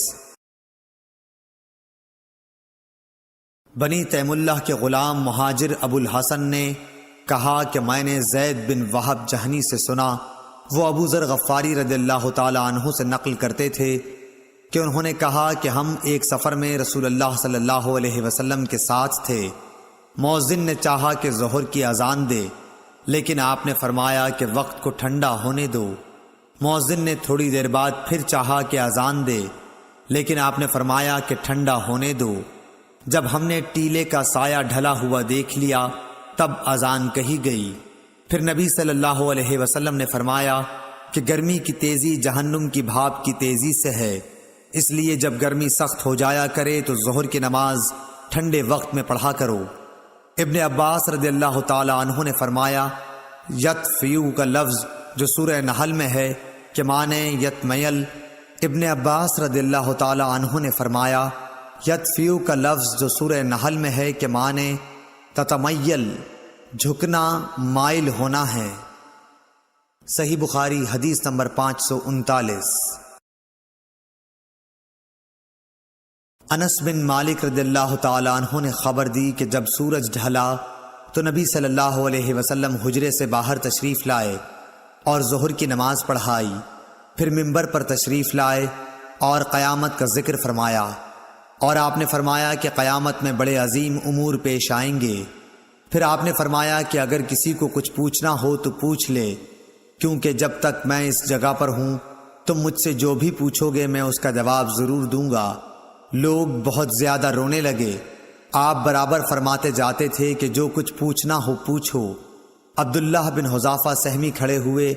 بنی تیم اللہ کے غلام مہاجر ابو الحسن نے کہا کہ میں نے زید بن وہب جہنی سے سنا، وہ ابو ذر غفاری رضی اللہ تعالی عنہ سے نقل کرتے تھے کہ انہوں نے کہا کہ ہم ایک سفر میں رسول اللہ صلی اللہ علیہ وسلم کے ساتھ تھے۔ مؤذن نے چاہا کہ ظہر کی اذان دے، لیکن آپ نے فرمایا کہ وقت کو ٹھنڈا ہونے دو۔ مؤذن نے تھوڑی دیر بعد پھر چاہا کہ اذان دے، لیکن آپ نے فرمایا کہ ٹھنڈا ہونے دو۔ جب ہم نے ٹیلے کا سایہ ڈھلا ہوا دیکھ لیا تب اذان کہی گئی۔ پھر نبی صلی اللہ علیہ وسلم نے فرمایا کہ گرمی کی تیزی جہنم کی بھاپ کی تیزی سے ہے، اس لیے جب گرمی سخت ہو جایا کرے تو ظہر کی نماز ٹھنڈے وقت میں پڑھا کرو۔ ابن عباس رضی اللہ تعالی عنہ نے فرمایا یطفیو کا لفظ جو سورہ نحل میں ہے کہ معنی یتمیل۔ ابن عباس رضی اللہ تعالی عنہ نے فرمایا یطفیو کا لفظ جو سورہ نحل میں ہے کہ معنی تتمیل، جھکنا، مائل ہونا ہے۔ صحیح بخاری حدیث نمبر 539۔ انس بن مالک رضی اللہ تعالی عنہ نے خبر دی کہ جب سورج ڈھلا تو نبی صلی اللہ علیہ وسلم حجرے سے باہر تشریف لائے اور ظہر کی نماز پڑھائی، پھر منبر پر تشریف لائے اور قیامت کا ذکر فرمایا، اور آپ نے فرمایا کہ قیامت میں بڑے عظیم امور پیش آئیں گے۔ پھر آپ نے فرمایا کہ اگر کسی کو کچھ پوچھنا ہو تو پوچھ لے، کیونکہ جب تک میں اس جگہ پر ہوں تم مجھ سے جو بھی پوچھو گے میں اس کا جواب ضرور دوں گا۔ لوگ بہت زیادہ رونے لگے۔ آپ برابر فرماتے جاتے تھے کہ جو کچھ پوچھنا ہو پوچھو۔ عبداللہ بن حذافہ سہمی کھڑے ہوئے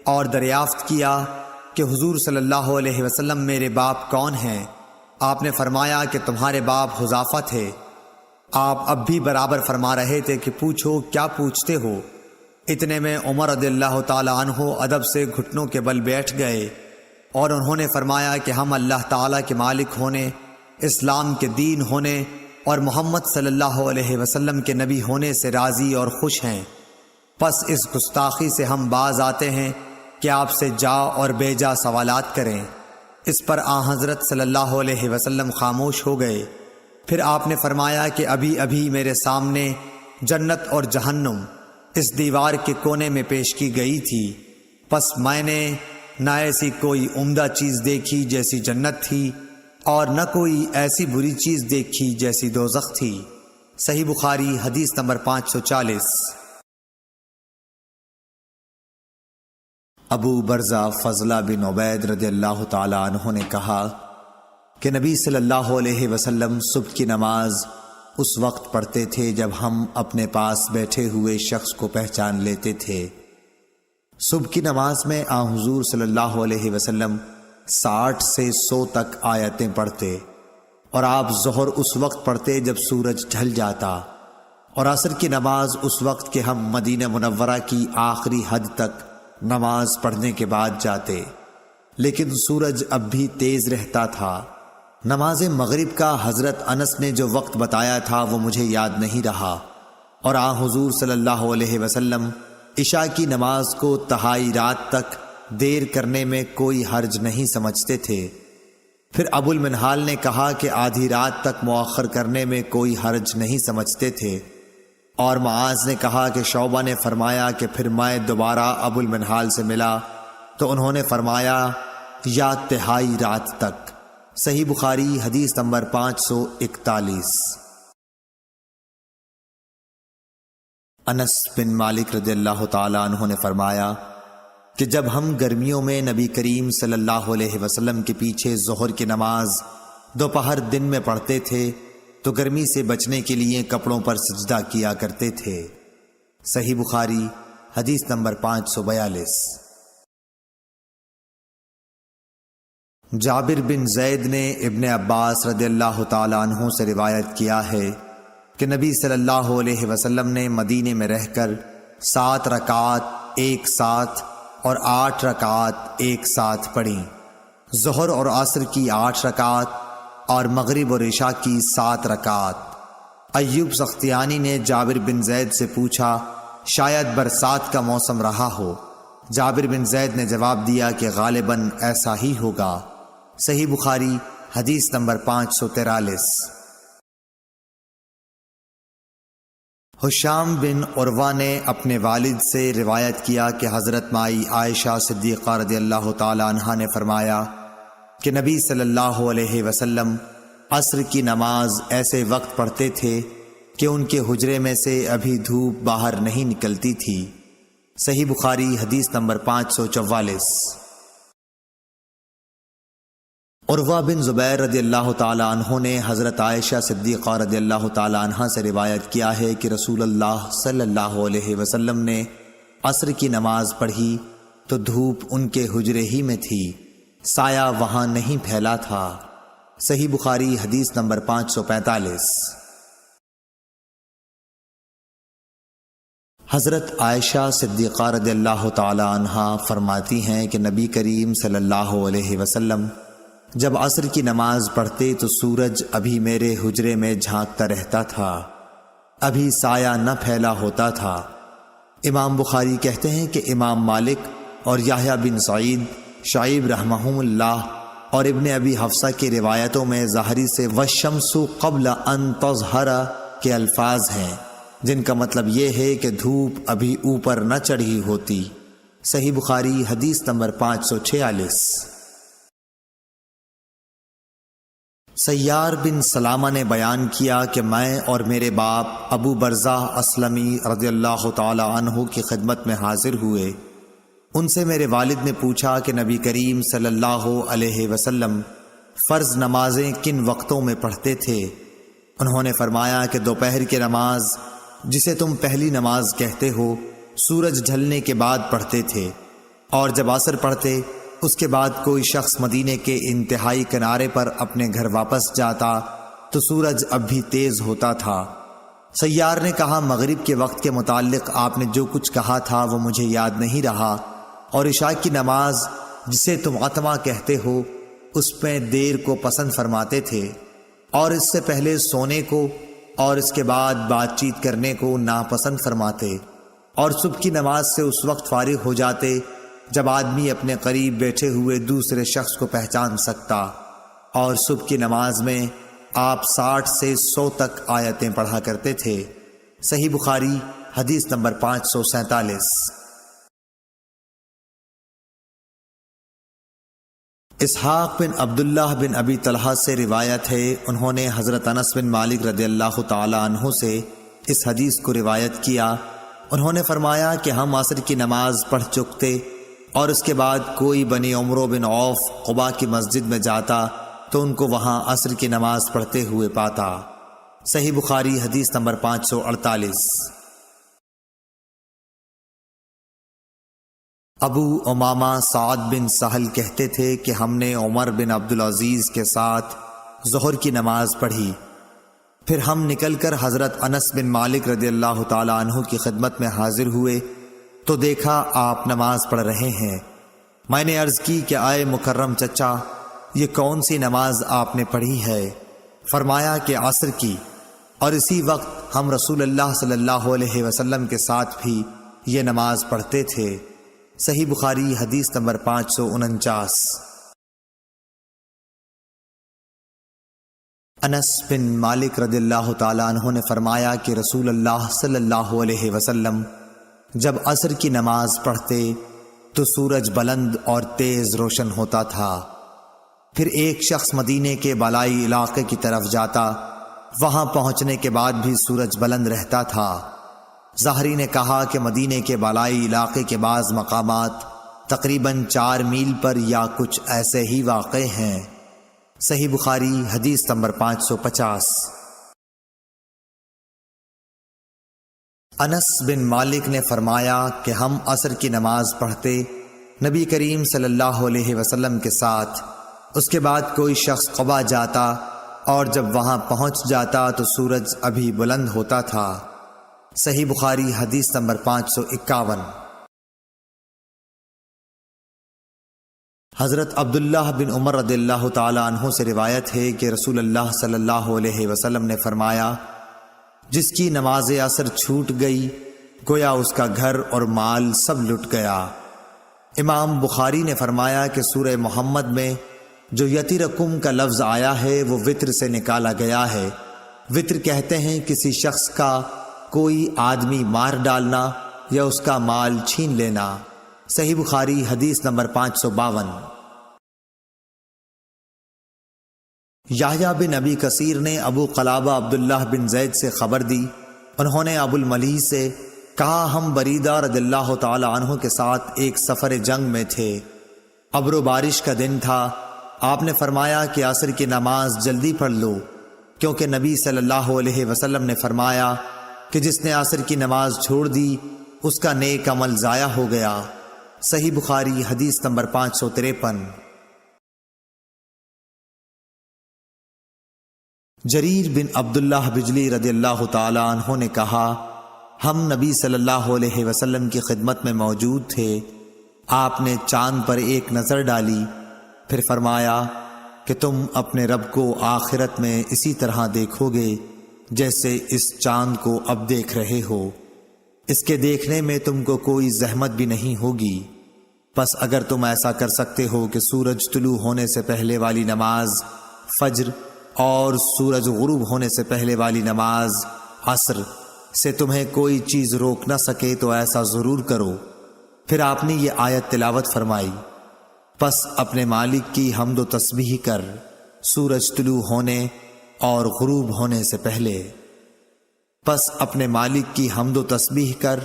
اور دریافت کیا کہ حضور صلی اللہ علیہ وسلم میرے باپ کون ہیں؟ آپ نے فرمایا کہ تمہارے باپ حذافہ تھے۔ آپ اب بھی برابر فرما رہے تھے کہ پوچھو کیا پوچھتے ہو؟ اتنے میں عمر رضی اللہ تعالی عنہ ادب سے گھٹنوں کے بل بیٹھ گئے اور انہوں نے فرمایا کہ ہم اللہ تعالیٰ کے مالک ہونے، اسلام کے دین ہونے اور محمد صلی اللہ علیہ وسلم کے نبی ہونے سے راضی اور خوش ہیں۔ پس اس گستاخی سے ہم باز آتے ہیں کہ آپ سے جا اور بے جا سوالات کریں۔ اس پر حضرت صلی اللہ علیہ وسلم خاموش ہو گئے۔ پھر آپ نے فرمایا کہ ابھی ابھی میرے سامنے جنت اور جہنم اس دیوار کے کونے میں پیش کی گئی تھی، پس میں نے نہ ایسی کوئی عمدہ چیز دیکھی جیسی جنت تھی اور نہ کوئی ایسی بری چیز دیکھی جیسی دوزخ تھی۔ صحیح بخاری حدیث نمبر 540۔ ابو برزہ فضلہ بن عبید رضی اللہ تعالی عنہ نے کہا کہ نبی صلی اللہ علیہ وسلم صبح کی نماز اس وقت پڑھتے تھے جب ہم اپنے پاس بیٹھے ہوئے شخص کو پہچان لیتے تھے۔ صبح کی نماز میں حضور صلی اللہ علیہ وسلم 60 سے 100 تک آیتیں پڑھتے، اور آپ ظہر اس وقت پڑھتے جب سورج ڈھل جاتا، اور عصر کی نماز اس وقت کہ ہم مدینہ منورہ کی آخری حد تک نماز پڑھنے کے بعد جاتے، لیکن سورج اب بھی تیز رہتا تھا۔ نماز مغرب کا حضرت انس نے جو وقت بتایا تھا وہ مجھے یاد نہیں رہا، اور حضور صلی اللہ علیہ وسلم عشاء کی نماز کو تہائی رات تک دیر کرنے میں کوئی حرج نہیں سمجھتے تھے۔ پھر ابو المنہال نے کہا کہ آدھی رات تک مؤخر کرنے میں کوئی حرج نہیں سمجھتے تھے، اور معاذ نے کہا کہ شعبہ نے فرمایا کہ پھر میں دوبارہ ابو المنہال سے ملا تو انہوں نے فرمایا یا تہائی رات تک۔ صحیح بخاری حدیث نمبر 541۔ انس بن مالک رضی اللہ تعالی عنہ نے فرمایا کہ جب ہم گرمیوں میں نبی کریم صلی اللہ علیہ وسلم کے پیچھے ظہر کی نماز دوپہر دن میں پڑھتے تھے تو گرمی سے بچنے کے لیے کپڑوں پر سجدہ کیا کرتے تھے۔ صحیح بخاری حدیث نمبر 542۔ جابر بن زید نے ابن عباس رضی اللہ تعالی عنہ سے روایت کیا ہے کہ نبی صلی اللہ علیہ وسلم نے مدینے میں رہ کر 7 رکعات ایک ساتھ اور 8 رکعات ایک ساتھ پڑھیں، ظہر اور عصر کی 8 رکعات اور مغرب اور عشاء کی 7 رکعات۔ ایوب سختیانی نے جابر بن زید سے پوچھا شاید برسات کا موسم رہا ہو۔ جابر بن زید نے جواب دیا کہ غالباً ایسا ہی ہوگا۔ صحیح بخاری حدیث نمبر 543۔ حشام بن عروہ نے اپنے والد سے روایت کیا کہ حضرت مائی عائشہ صدیقہ رضی اللہ تعالی عنہا نے فرمایا کہ نبی صلی اللہ علیہ وسلم عصر کی نماز ایسے وقت پڑھتے تھے کہ ان کے حجرے میں سے ابھی دھوپ باہر نہیں نکلتی تھی۔ صحیح بخاری حدیث نمبر 544۔ عروہ بن زبیر رضی اللہ تعالی عنہ نے حضرت عائشہ صدیقہ رضی اللہ تعالی عنہ سے روایت کیا ہے کہ رسول اللہ صلی اللہ علیہ وسلم نے عصر کی نماز پڑھی تو دھوپ ان کے حجرے ہی میں تھی، سایہ وہاں نہیں پھیلا تھا۔ صحیح بخاری حدیث نمبر 545۔ حضرت عائشہ صدیقہ رضی اللہ تعالی عنہا فرماتی ہیں کہ نبی کریم صلی اللہ علیہ وسلم جب عصر کی نماز پڑھتے تو سورج ابھی میرے حجرے میں جھانکتا رہتا تھا، ابھی سایہ نہ پھیلا ہوتا تھا۔ امام بخاری کہتے ہیں کہ امام مالک اور یحییٰ بن سعید، شعیب رحمہم اللہ اور ابن ابی حفصہ کی روایتوں میں ظاہری سے وَالشَّمْسُ قَبْلَ أَن تَظْهَرَ کے الفاظ ہیں، جن کا مطلب یہ ہے کہ دھوپ ابھی اوپر نہ چڑھی ہوتی۔ صحیح بخاری حدیث نمبر 546۔ سیار بن سلامہ نے بیان کیا کہ میں اور میرے باپ ابو برزہ اسلمی رضی اللہ تعالی عنہ کی خدمت میں حاضر ہوئے۔ ان سے میرے والد نے پوچھا کہ نبی کریم صلی اللہ علیہ وسلم فرض نمازیں کن وقتوں میں پڑھتے تھے؟ انہوں نے فرمایا کہ دوپہر کی نماز، جسے تم پہلی نماز کہتے ہو، سورج ڈھلنے کے بعد پڑھتے تھے، اور جب عصر پڑھتے اس کے بعد کوئی شخص مدینے کے انتہائی کنارے پر اپنے گھر واپس جاتا تو سورج اب بھی تیز ہوتا تھا، سیار نے کہا مغرب کے وقت کے متعلق آپ نے جو کچھ کہا تھا وہ مجھے یاد نہیں رہا، اور عشاء کی نماز جسے تم عتمہ کہتے ہو اس میں دیر کو پسند فرماتے تھے، اور اس سے پہلے سونے کو اور اس کے بعد بات چیت کرنے کو ناپسند فرماتے، اور صبح کی نماز سے اس وقت فارغ ہو جاتے جب آدمی اپنے قریب بیٹھے ہوئے دوسرے شخص کو پہچان سکتا، اور صبح کی نماز میں آپ 60 سے 100 تک آیتیں پڑھا کرتے تھے۔ صحیح بخاری حدیث نمبر 547۔ اسحاق بن عبداللہ بن ابی طلحہ سے روایت ہے، انہوں نے حضرت انس بن مالک رضی اللہ تعالی عنہ سے اس حدیث کو روایت کیا۔ انہوں نے فرمایا کہ ہم عصر کی نماز پڑھ چکتے، اور اس کے بعد کوئی بنی عمرو بن عوف قباء کی مسجد میں جاتا تو ان کو وہاں عصر کی نماز پڑھتے ہوئے پاتا۔ صحیح بخاری حدیث نمبر 548۔ ابو امامہ سعد بن سہل کہتے تھے کہ ہم نے عمر بن عبدالعزیز کے ساتھ ظہر کی نماز پڑھی، پھر ہم نکل کر حضرت انس بن مالک رضی اللہ تعالی عنہ کی خدمت میں حاضر ہوئے تو دیکھا آپ نماز پڑھ رہے ہیں۔ میں نے عرض کی کہ آئے مکرم چچا، یہ کون سی نماز آپ نے پڑھی ہے؟ فرمایا کہ عصر کی، اور اسی وقت ہم رسول اللہ صلی اللہ علیہ وسلم کے ساتھ بھی یہ نماز پڑھتے تھے۔ صحیح بخاری حدیث نمبر 549۔ انس بن مالک رضی اللہ تعالی عنہ نے فرمایا کہ رسول اللہ صلی اللہ علیہ وسلم جب عصر کی نماز پڑھتے تو سورج بلند اور تیز روشن ہوتا تھا، پھر ایک شخص مدینے کے بالائی علاقے کی طرف جاتا، وہاں پہنچنے کے بعد بھی سورج بلند رہتا تھا۔ ظاہری نے کہا کہ مدینے کے بالائی علاقے کے بعض مقامات تقریباً 4 میل پر یا کچھ ایسے ہی واقع ہیں۔ صحیح بخاری حدیث نمبر 550۔ انس بن مالک نے فرمایا کہ ہم عصر کی نماز پڑھتے نبی کریم صلی اللہ علیہ وسلم کے ساتھ، اس کے بعد کوئی شخص قباء جاتا اور جب وہاں پہنچ جاتا تو سورج ابھی بلند ہوتا تھا۔ صحیح بخاری حدیث نمبر 551۔ حضرت عبداللہ بن عمر رضی اللہ تعالی عنہ سے روایت ہے کہ رسول اللہ صلی اللہ علیہ وسلم نے فرمایا، جس کی نماز عصر چھوٹ گئی گویا اس کا گھر اور مال سب لٹ گیا۔ امام بخاری نے فرمایا کہ سورہ محمد میں جو یتیرکم کا لفظ آیا ہے وہ وطر سے نکالا گیا ہے۔ وطر کہتے ہیں کسی شخص کا کوئی آدمی مار ڈالنا یا اس کا مال چھین لینا۔ صحیح بخاری حدیث نمبر 552۔ یحییٰ بن ابی کثیر نے ابو قلابہ عبداللہ بن زید سے خبر دی، انہوں نے ابو الملیح سے کہا ہم بریدہ رضی اللہ تعالی عنہ کے ساتھ ایک سفر جنگ میں تھے، ابر و بارش کا دن تھا، آپ نے فرمایا کہ عصر کی نماز جلدی پڑھ لو، کیونکہ نبی صلی اللہ علیہ وسلم نے فرمایا کہ جس نے عصر کی نماز چھوڑ دی اس کا نیک عمل ضائع ہو گیا۔ صحیح بخاری حدیث نمبر 553۔ جریر بن عبداللہ بجلی رضی اللہ تعالی عنہ نے کہا ہم نبی صلی اللہ علیہ وسلم کی خدمت میں موجود تھے، آپ نے چاند پر ایک نظر ڈالی، پھر فرمایا کہ تم اپنے رب کو آخرت میں اسی طرح دیکھو گے جیسے اس چاند کو اب دیکھ رہے ہو، اس کے دیکھنے میں تم کو کوئی زحمت بھی نہیں ہوگی، پس اگر تم ایسا کر سکتے ہو کہ سورج طلوع ہونے سے پہلے والی نماز فجر اور سورج غروب ہونے سے پہلے والی نماز عصر سے تمہیں کوئی چیز روک نہ سکے تو ایسا ضرور کرو۔ پھر آپ نے یہ آیت تلاوت فرمائی، پس اپنے مالک کی حمد و تسبیح کر سورج طلوع ہونے اور غروب ہونے سے پہلے، پس اپنے مالک کی حمد و تسبیح کر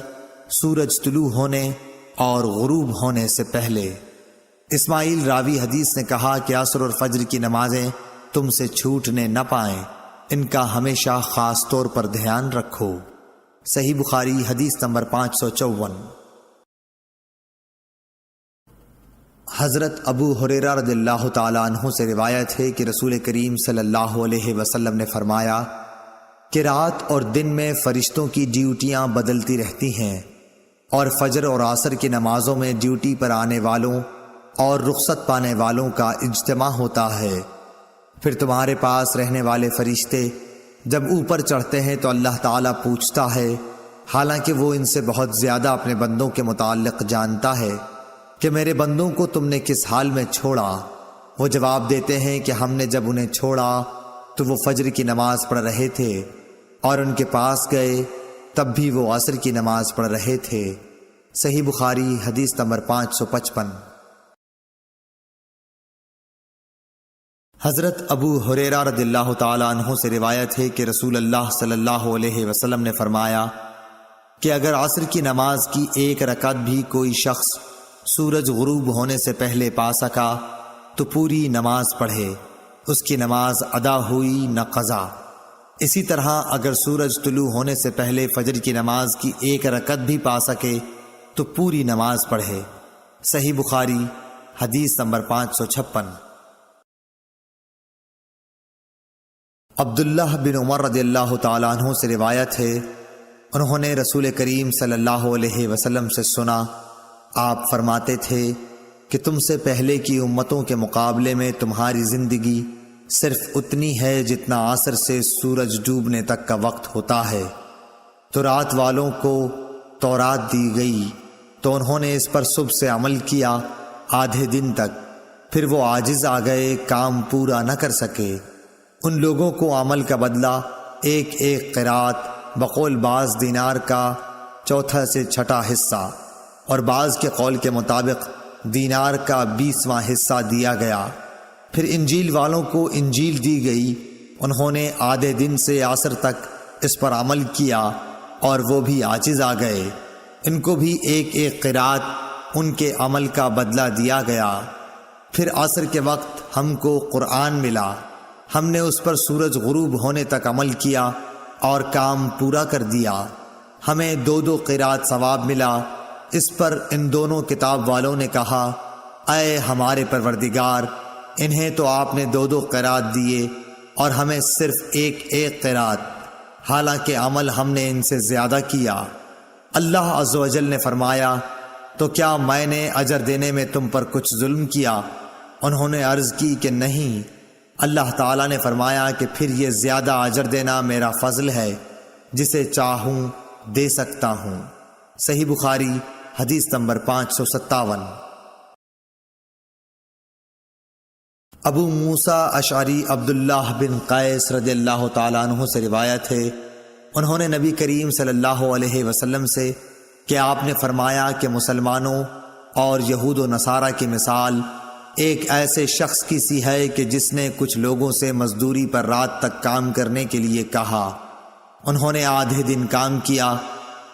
سورج طلوع ہونے اور غروب ہونے سے پہلے۔ اسماعیل راوی حدیث نے کہا کہ عصر اور فجر کی نمازیں تم سے چھوٹنے نہ پائیں، ان کا ہمیشہ خاص طور پر دھیان رکھو۔ صحیح بخاری حدیث نمبر 554۔ حضرت ابو ہریرہ رضی اللہ تعالی عنہ سے روایت ہے کہ رسول کریم صلی اللہ علیہ وسلم نے فرمایا کہ رات اور دن میں فرشتوں کی ڈیوٹیاں بدلتی رہتی ہیں، اور فجر اور عصر کی نمازوں میں ڈیوٹی پر آنے والوں اور رخصت پانے والوں کا اجتماع ہوتا ہے۔ پھر تمہارے پاس رہنے والے فرشتے جب اوپر چڑھتے ہیں تو اللہ تعالیٰ پوچھتا ہے، حالانکہ وہ ان سے بہت زیادہ اپنے بندوں کے متعلق جانتا ہے، کہ میرے بندوں کو تم نے کس حال میں چھوڑا؟ وہ جواب دیتے ہیں کہ ہم نے جب انہیں چھوڑا تو وہ فجر کی نماز پڑھ رہے تھے، اور ان کے پاس گئے تب بھی وہ عصر کی نماز پڑھ رہے تھے۔ صحیح بخاری حدیث نمبر 555۔ حضرت ابو ہریرہ رضی اللہ تعالیٰ عنہ سے روایت ہے کہ رسول اللہ صلی اللہ علیہ وسلم نے فرمایا کہ اگر عصر کی نماز کی ایک رکعت بھی کوئی شخص سورج غروب ہونے سے پہلے پا سکا تو پوری نماز پڑھے، اس کی نماز ادا ہوئی نہ قضا۔ اسی طرح اگر سورج طلوع ہونے سے پہلے فجر کی نماز کی ایک رکعت بھی پا سکے تو پوری نماز پڑھے۔ صحیح بخاری حدیث نمبر 556۔ عبداللہ بن عمر رضی اللہ تعالیٰ عنہ سے روایت ہے، انہوں نے رسول کریم صلی اللہ علیہ وسلم سے سنا، آپ فرماتے تھے کہ تم سے پہلے کی امتوں کے مقابلے میں تمہاری زندگی صرف اتنی ہے جتنا عصر سے سورج ڈوبنے تک کا وقت ہوتا ہے۔ تو رات والوں کو تورات دی گئی تو انہوں نے اس پر صبح سے عمل کیا آدھے دن تک، پھر وہ عاجز آ گئے، کام پورا نہ کر سکے۔ ان لوگوں کو عمل کا بدلہ ایک ایک قرات بقول بعض دینار کا چوتھا سے چھٹا حصہ، اور بعض کے قول کے مطابق دینار کا 20واں حصہ دیا گیا۔ پھر انجیل والوں کو انجیل دی گئی، انہوں نے آدھے دن سے عصر تک اس پر عمل کیا اور وہ بھی عاجز آ گئے، ان کو بھی ایک ایک قرات ان کے عمل کا بدلہ دیا گیا۔ پھر عصر کے وقت ہم کو قرآن ملا، ہم نے اس پر سورج غروب ہونے تک عمل کیا اور کام پورا کر دیا، ہمیں 2 قرات ثواب ملا۔ اس پر ان دونوں کتاب والوں نے کہا، اے ہمارے پروردگار، انہیں تو آپ نے 2 قرات دیے اور ہمیں صرف ایک ایک قرات، حالانکہ عمل ہم نے ان سے زیادہ کیا۔ اللہ عز و جل نے فرمایا، تو کیا میں نے اجر دینے میں تم پر کچھ ظلم کیا؟ انہوں نے عرض کی کہ نہیں۔ اللہ تعالیٰ نے فرمایا کہ پھر یہ زیادہ اجر دینا میرا فضل ہے، جسے چاہوں دے سکتا ہوں۔ صحیح بخاری حدیث نمبر 557۔ ابو موسیٰ اشعری عبداللہ بن قیس رضی اللہ تعالیٰ عنہ سے روایت ہے، انہوں نے نبی کریم صلی اللہ علیہ وسلم سے کہ آپ نے فرمایا کہ مسلمانوں اور یہود و نصارہ کی مثال ایک ایسے شخص کی سی ہے کہ جس نے کچھ لوگوں سے مزدوری پر رات تک کام کرنے کے لیے کہا، انہوں نے آدھے دن کام کیا،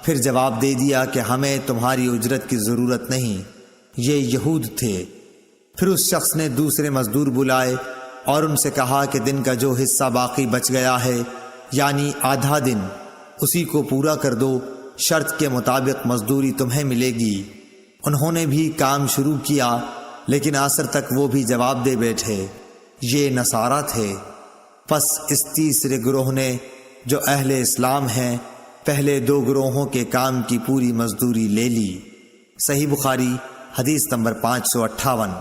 پھر جواب دے دیا کہ ہمیں تمہاری اجرت کی ضرورت نہیں، یہ یہود تھے۔ پھر اس شخص نے دوسرے مزدور بلائے اور ان سے کہا کہ دن کا جو حصہ باقی بچ گیا ہے، یعنی آدھا دن، اسی کو پورا کر دو، شرط کے مطابق مزدوری تمہیں ملے گی۔ انہوں نے بھی کام شروع کیا، لیکن عصر تک وہ بھی جواب دے بیٹھے، یہ نصارہ تھے۔ پس اس تیسرے گروہ نے جو اہل اسلام ہیں پہلے 2 گروہوں کے کام کی پوری مزدوری لے لی۔ صحیح بخاری حدیث نمبر 558۔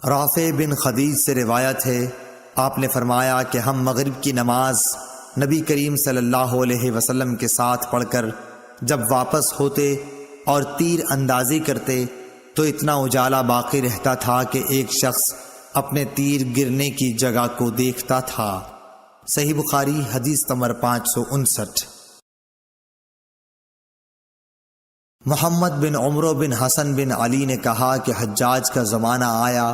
رافع بن خدیج سے روایت ہے، آپ نے فرمایا کہ ہم مغرب کی نماز نبی کریم صلی اللہ علیہ وسلم کے ساتھ پڑھ کر جب واپس ہوتے اور تیر اندازی کرتے تو اتنا اجالا باقی رہتا تھا کہ ایک شخص اپنے تیر گرنے کی جگہ کو دیکھتا تھا۔ صحیح بخاری حدیث نمبر 559۔ محمد بن عمرو بن حسن بن علی نے کہا کہ حجاج کا زمانہ آیا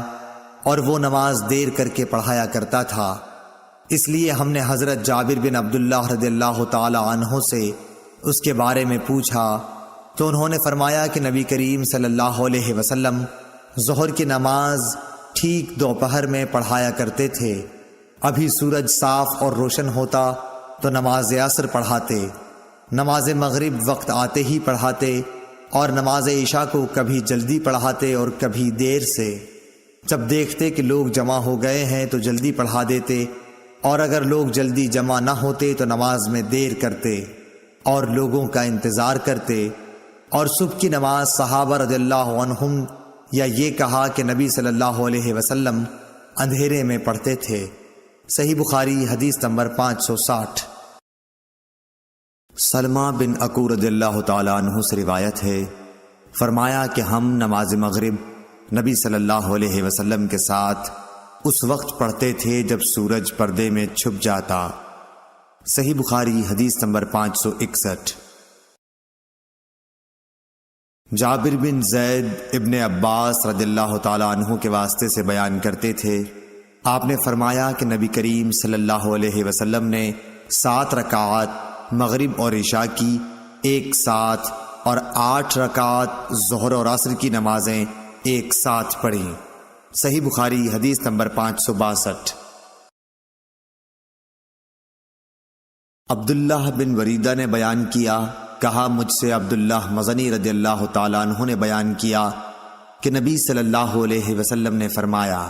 اور وہ نماز دیر کر کے پڑھایا کرتا تھا، اس لیے ہم نے حضرت جابر بن عبداللہ رضی اللہ تعالی عنہ سے اس کے بارے میں پوچھا تو انہوں نے فرمایا کہ نبی کریم صلی اللہ علیہ وسلم ظہر کی نماز ٹھیک دوپہر میں پڑھایا کرتے تھے، ابھی سورج صاف اور روشن ہوتا تو نماز عصر پڑھاتے، نماز مغرب وقت آتے ہی پڑھاتے، اور نماز عشاء کو کبھی جلدی پڑھاتے اور کبھی دیر سے۔ جب دیکھتے کہ لوگ جمع ہو گئے ہیں تو جلدی پڑھا دیتے، اور اگر لوگ جلدی جمع نہ ہوتے تو نماز میں دیر کرتے اور لوگوں کا انتظار کرتے۔ اور صبح کی نماز صحابہ رضی اللہ عنہم یا یہ کہا کہ نبی صلی اللہ علیہ وسلم اندھیرے میں پڑھتے تھے۔ صحیح بخاری حدیث نمبر 560۔ سلمہ بن اکو رضی اللہ تعالیٰ عنہ سے روایت ہے، فرمایا کہ ہم نماز مغرب نبی صلی اللہ علیہ وسلم کے ساتھ اس وقت پڑھتے تھے جب سورج پردے میں چھپ جاتا۔ صحیح بخاری حدیث نمبر 561۔ جابر بن زید ابن عباس رضی اللہ تعالیٰ عنہ کے واسطے سے بیان کرتے تھے، آپ نے فرمایا کہ نبی کریم صلی اللہ علیہ وسلم نے 7 رکعات مغرب اور عشاء کی ایک ساتھ اور 8 رکعات ظہر اور عصر کی نمازیں ایک ساتھ پڑھیں۔ صحیح بخاری حدیث نمبر 562۔ عبداللہ بن وریدہ نے بیان کیا، کہا مجھ سے عبداللہ مزنی رضی اللہ تعالیٰ عنہ نے بیان کیا کہ نبی صلی اللہ علیہ وسلم نے فرمایا،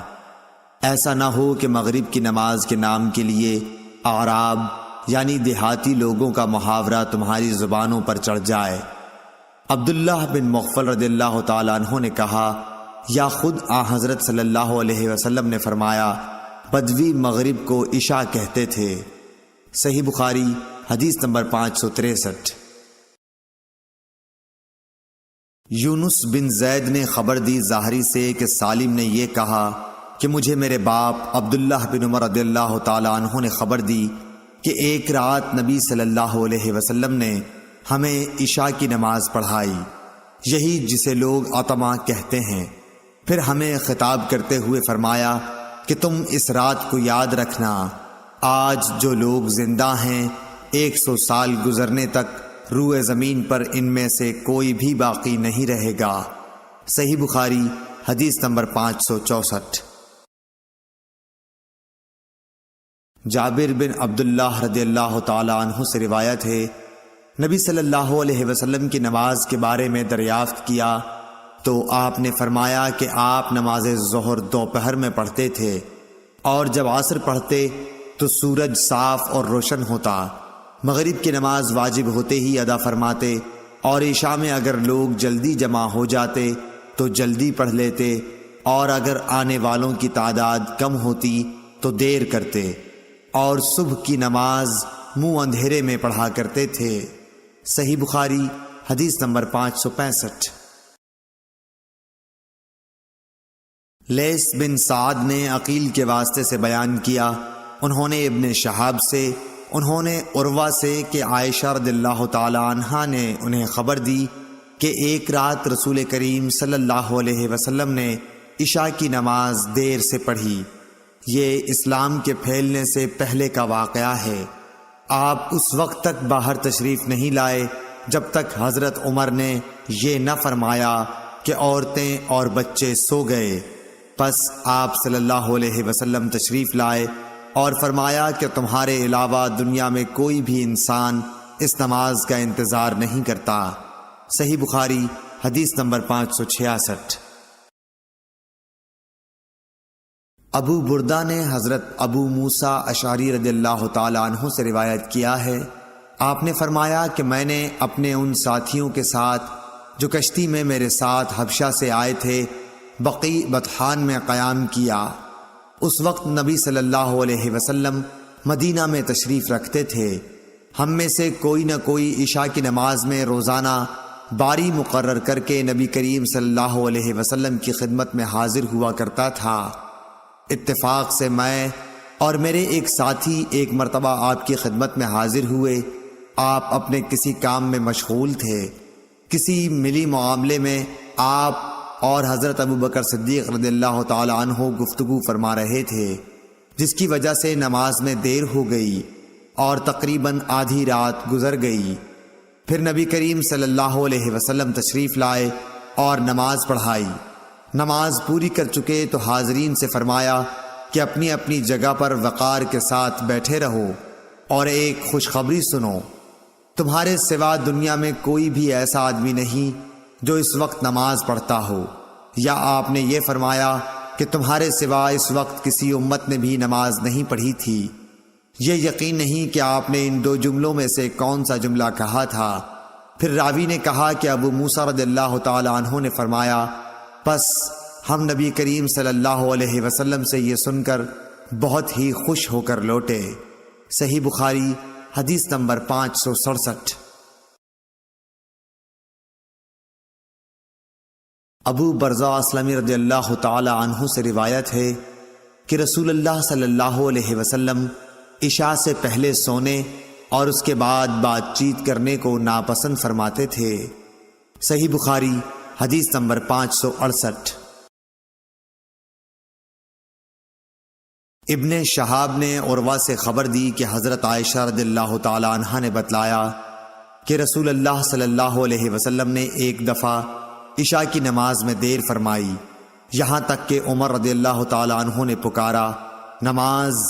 ایسا نہ ہو کہ مغرب کی نماز کے نام کے لیے اعراب یعنی دیہاتی لوگوں کا محاورہ تمہاری زبانوں پر چڑھ جائے۔ عبداللہ بن مغفل رضی اللہ تعالیٰ عنہ نے کہا، یا خود حضرت صلی اللہ علیہ وسلم نے فرمایا، بدوی مغرب کو عشاء کہتے تھے۔ صحیح بخاری حدیث نمبر 563۔ یونس بن زید نے خبر دی ظاہری سے کہ سالم نے یہ کہا کہ مجھے میرے باپ عبداللہ بن عمر رضی اللہ تعالیٰ عنہ نے خبر دی کہ ایک رات نبی صلی اللہ علیہ وسلم نے ہمیں عشاء کی نماز پڑھائی، یہی جسے لوگ عتمہ کہتے ہیں۔ پھر ہمیں خطاب کرتے ہوئے فرمایا کہ تم اس رات کو یاد رکھنا، آج جو لوگ زندہ ہیں 100 سال گزرنے تک روئے زمین پر ان میں سے کوئی بھی باقی نہیں رہے گا۔ صحیح بخاری حدیث نمبر 564۔ جابر بن عبداللہ رضی اللہ تعالی عنہ سے روایت ہے، نبی صلی اللہ علیہ وسلم کی نماز کے بارے میں دریافت کیا تو آپ نے فرمایا کہ آپ نماز ظہر دوپہر میں پڑھتے تھے، اور جب عصر پڑھتے تو سورج صاف اور روشن ہوتا، مغرب کی نماز واجب ہوتے ہی ادا فرماتے، اور عشاء میں اگر لوگ جلدی جمع ہو جاتے تو جلدی پڑھ لیتے، اور اگر آنے والوں کی تعداد کم ہوتی تو دیر کرتے، اور صبح کی نماز منہ اندھیرے میں پڑھا کرتے تھے۔ صحیح بخاری حدیث نمبر 565۔ لیث بن سعد نے عقیل کے واسطے سے بیان کیا، انہوں نے ابن شہاب سے، انہوں نے عروہ سے کہ عائشہ رضی اللہ تعالی عنہا نے انہیں خبر دی کہ ایک رات رسول کریم صلی اللہ علیہ وسلم نے عشاء کی نماز دیر سے پڑھی۔ یہ اسلام کے پھیلنے سے پہلے کا واقعہ ہے۔ آپ اس وقت تک باہر تشریف نہیں لائے جب تک حضرت عمر نے یہ نہ فرمایا کہ عورتیں اور بچے سو گئے۔ پس آپ صلی اللہ علیہ وسلم تشریف لائے اور فرمایا کہ تمہارے علاوہ دنیا میں کوئی بھی انسان اس نماز کا انتظار نہیں کرتا۔ صحیح بخاری حدیث نمبر 566۔ ابو بردہ نے حضرت ابو موسیٰ اشعری رضی اللہ تعالیٰ عنہ سے روایت کیا ہے، آپ نے فرمایا کہ میں نے اپنے ان ساتھیوں کے ساتھ جو کشتی میں میرے ساتھ حبشہ سے آئے تھے بقیع بطحان میں قیام کیا۔ اس وقت نبی صلی اللہ علیہ وسلم مدینہ میں تشریف رکھتے تھے۔ ہم میں سے کوئی نہ کوئی عشاء کی نماز میں روزانہ باری مقرر کر کے نبی کریم صلی اللہ علیہ وسلم کی خدمت میں حاضر ہوا کرتا تھا۔ اتفاق سے میں اور میرے ایک ساتھی ایک مرتبہ آپ کی خدمت میں حاضر ہوئے۔ آپ اپنے کسی کام میں مشغول تھے، کسی ملی معاملے میں آپ اور حضرت ابوبکر صدیق رضی اللہ تعالی عنہ گفتگو فرما رہے تھے، جس کی وجہ سے نماز میں دیر ہو گئی اور تقریباً آدھی رات گزر گئی۔ پھر نبی کریم صلی اللہ علیہ وسلم تشریف لائے اور نماز پڑھائی۔ نماز پوری کر چکے تو حاضرین سے فرمایا کہ اپنی اپنی جگہ پر وقار کے ساتھ بیٹھے رہو اور ایک خوشخبری سنو، تمہارے سوا دنیا میں کوئی بھی ایسا آدمی نہیں جو اس وقت نماز پڑھتا ہو۔ یا آپ نے یہ فرمایا کہ تمہارے سوا اس وقت کسی امت نے بھی نماز نہیں پڑھی تھی۔ یہ یقین نہیں کہ آپ نے ان دو جملوں میں سے کون سا جملہ کہا تھا۔ پھر راوی نے کہا کہ ابو موسیٰ رضی اللہ تعالی عنہ نے فرمایا، پس ہم نبی کریم صلی اللہ علیہ وسلم سے یہ سن کر بہت ہی خوش ہو کر لوٹے۔ صحیح بخاری حدیث نمبر 567۔ ابو برزہ اسلمی رضی اللہ تعالی عنہ سے روایت ہے کہ رسول اللہ صلی اللہ علیہ وسلم عشاء سے پہلے سونے اور اس کے بعد بات چیت کرنے کو ناپسند فرماتے تھے۔ صحیح بخاری حدیث نمبر 568۔ ابن شہاب نے عروہ سے خبر دی کہ حضرت عائشہ رضی اللہ تعالی عنہا نے بتلایا کہ رسول اللہ صلی اللہ علیہ وسلم نے ایک دفعہ عشاء کی نماز میں دیر فرمائی، یہاں تک کہ عمر رضی اللہ تعالی عنہ نے پکارا نماز،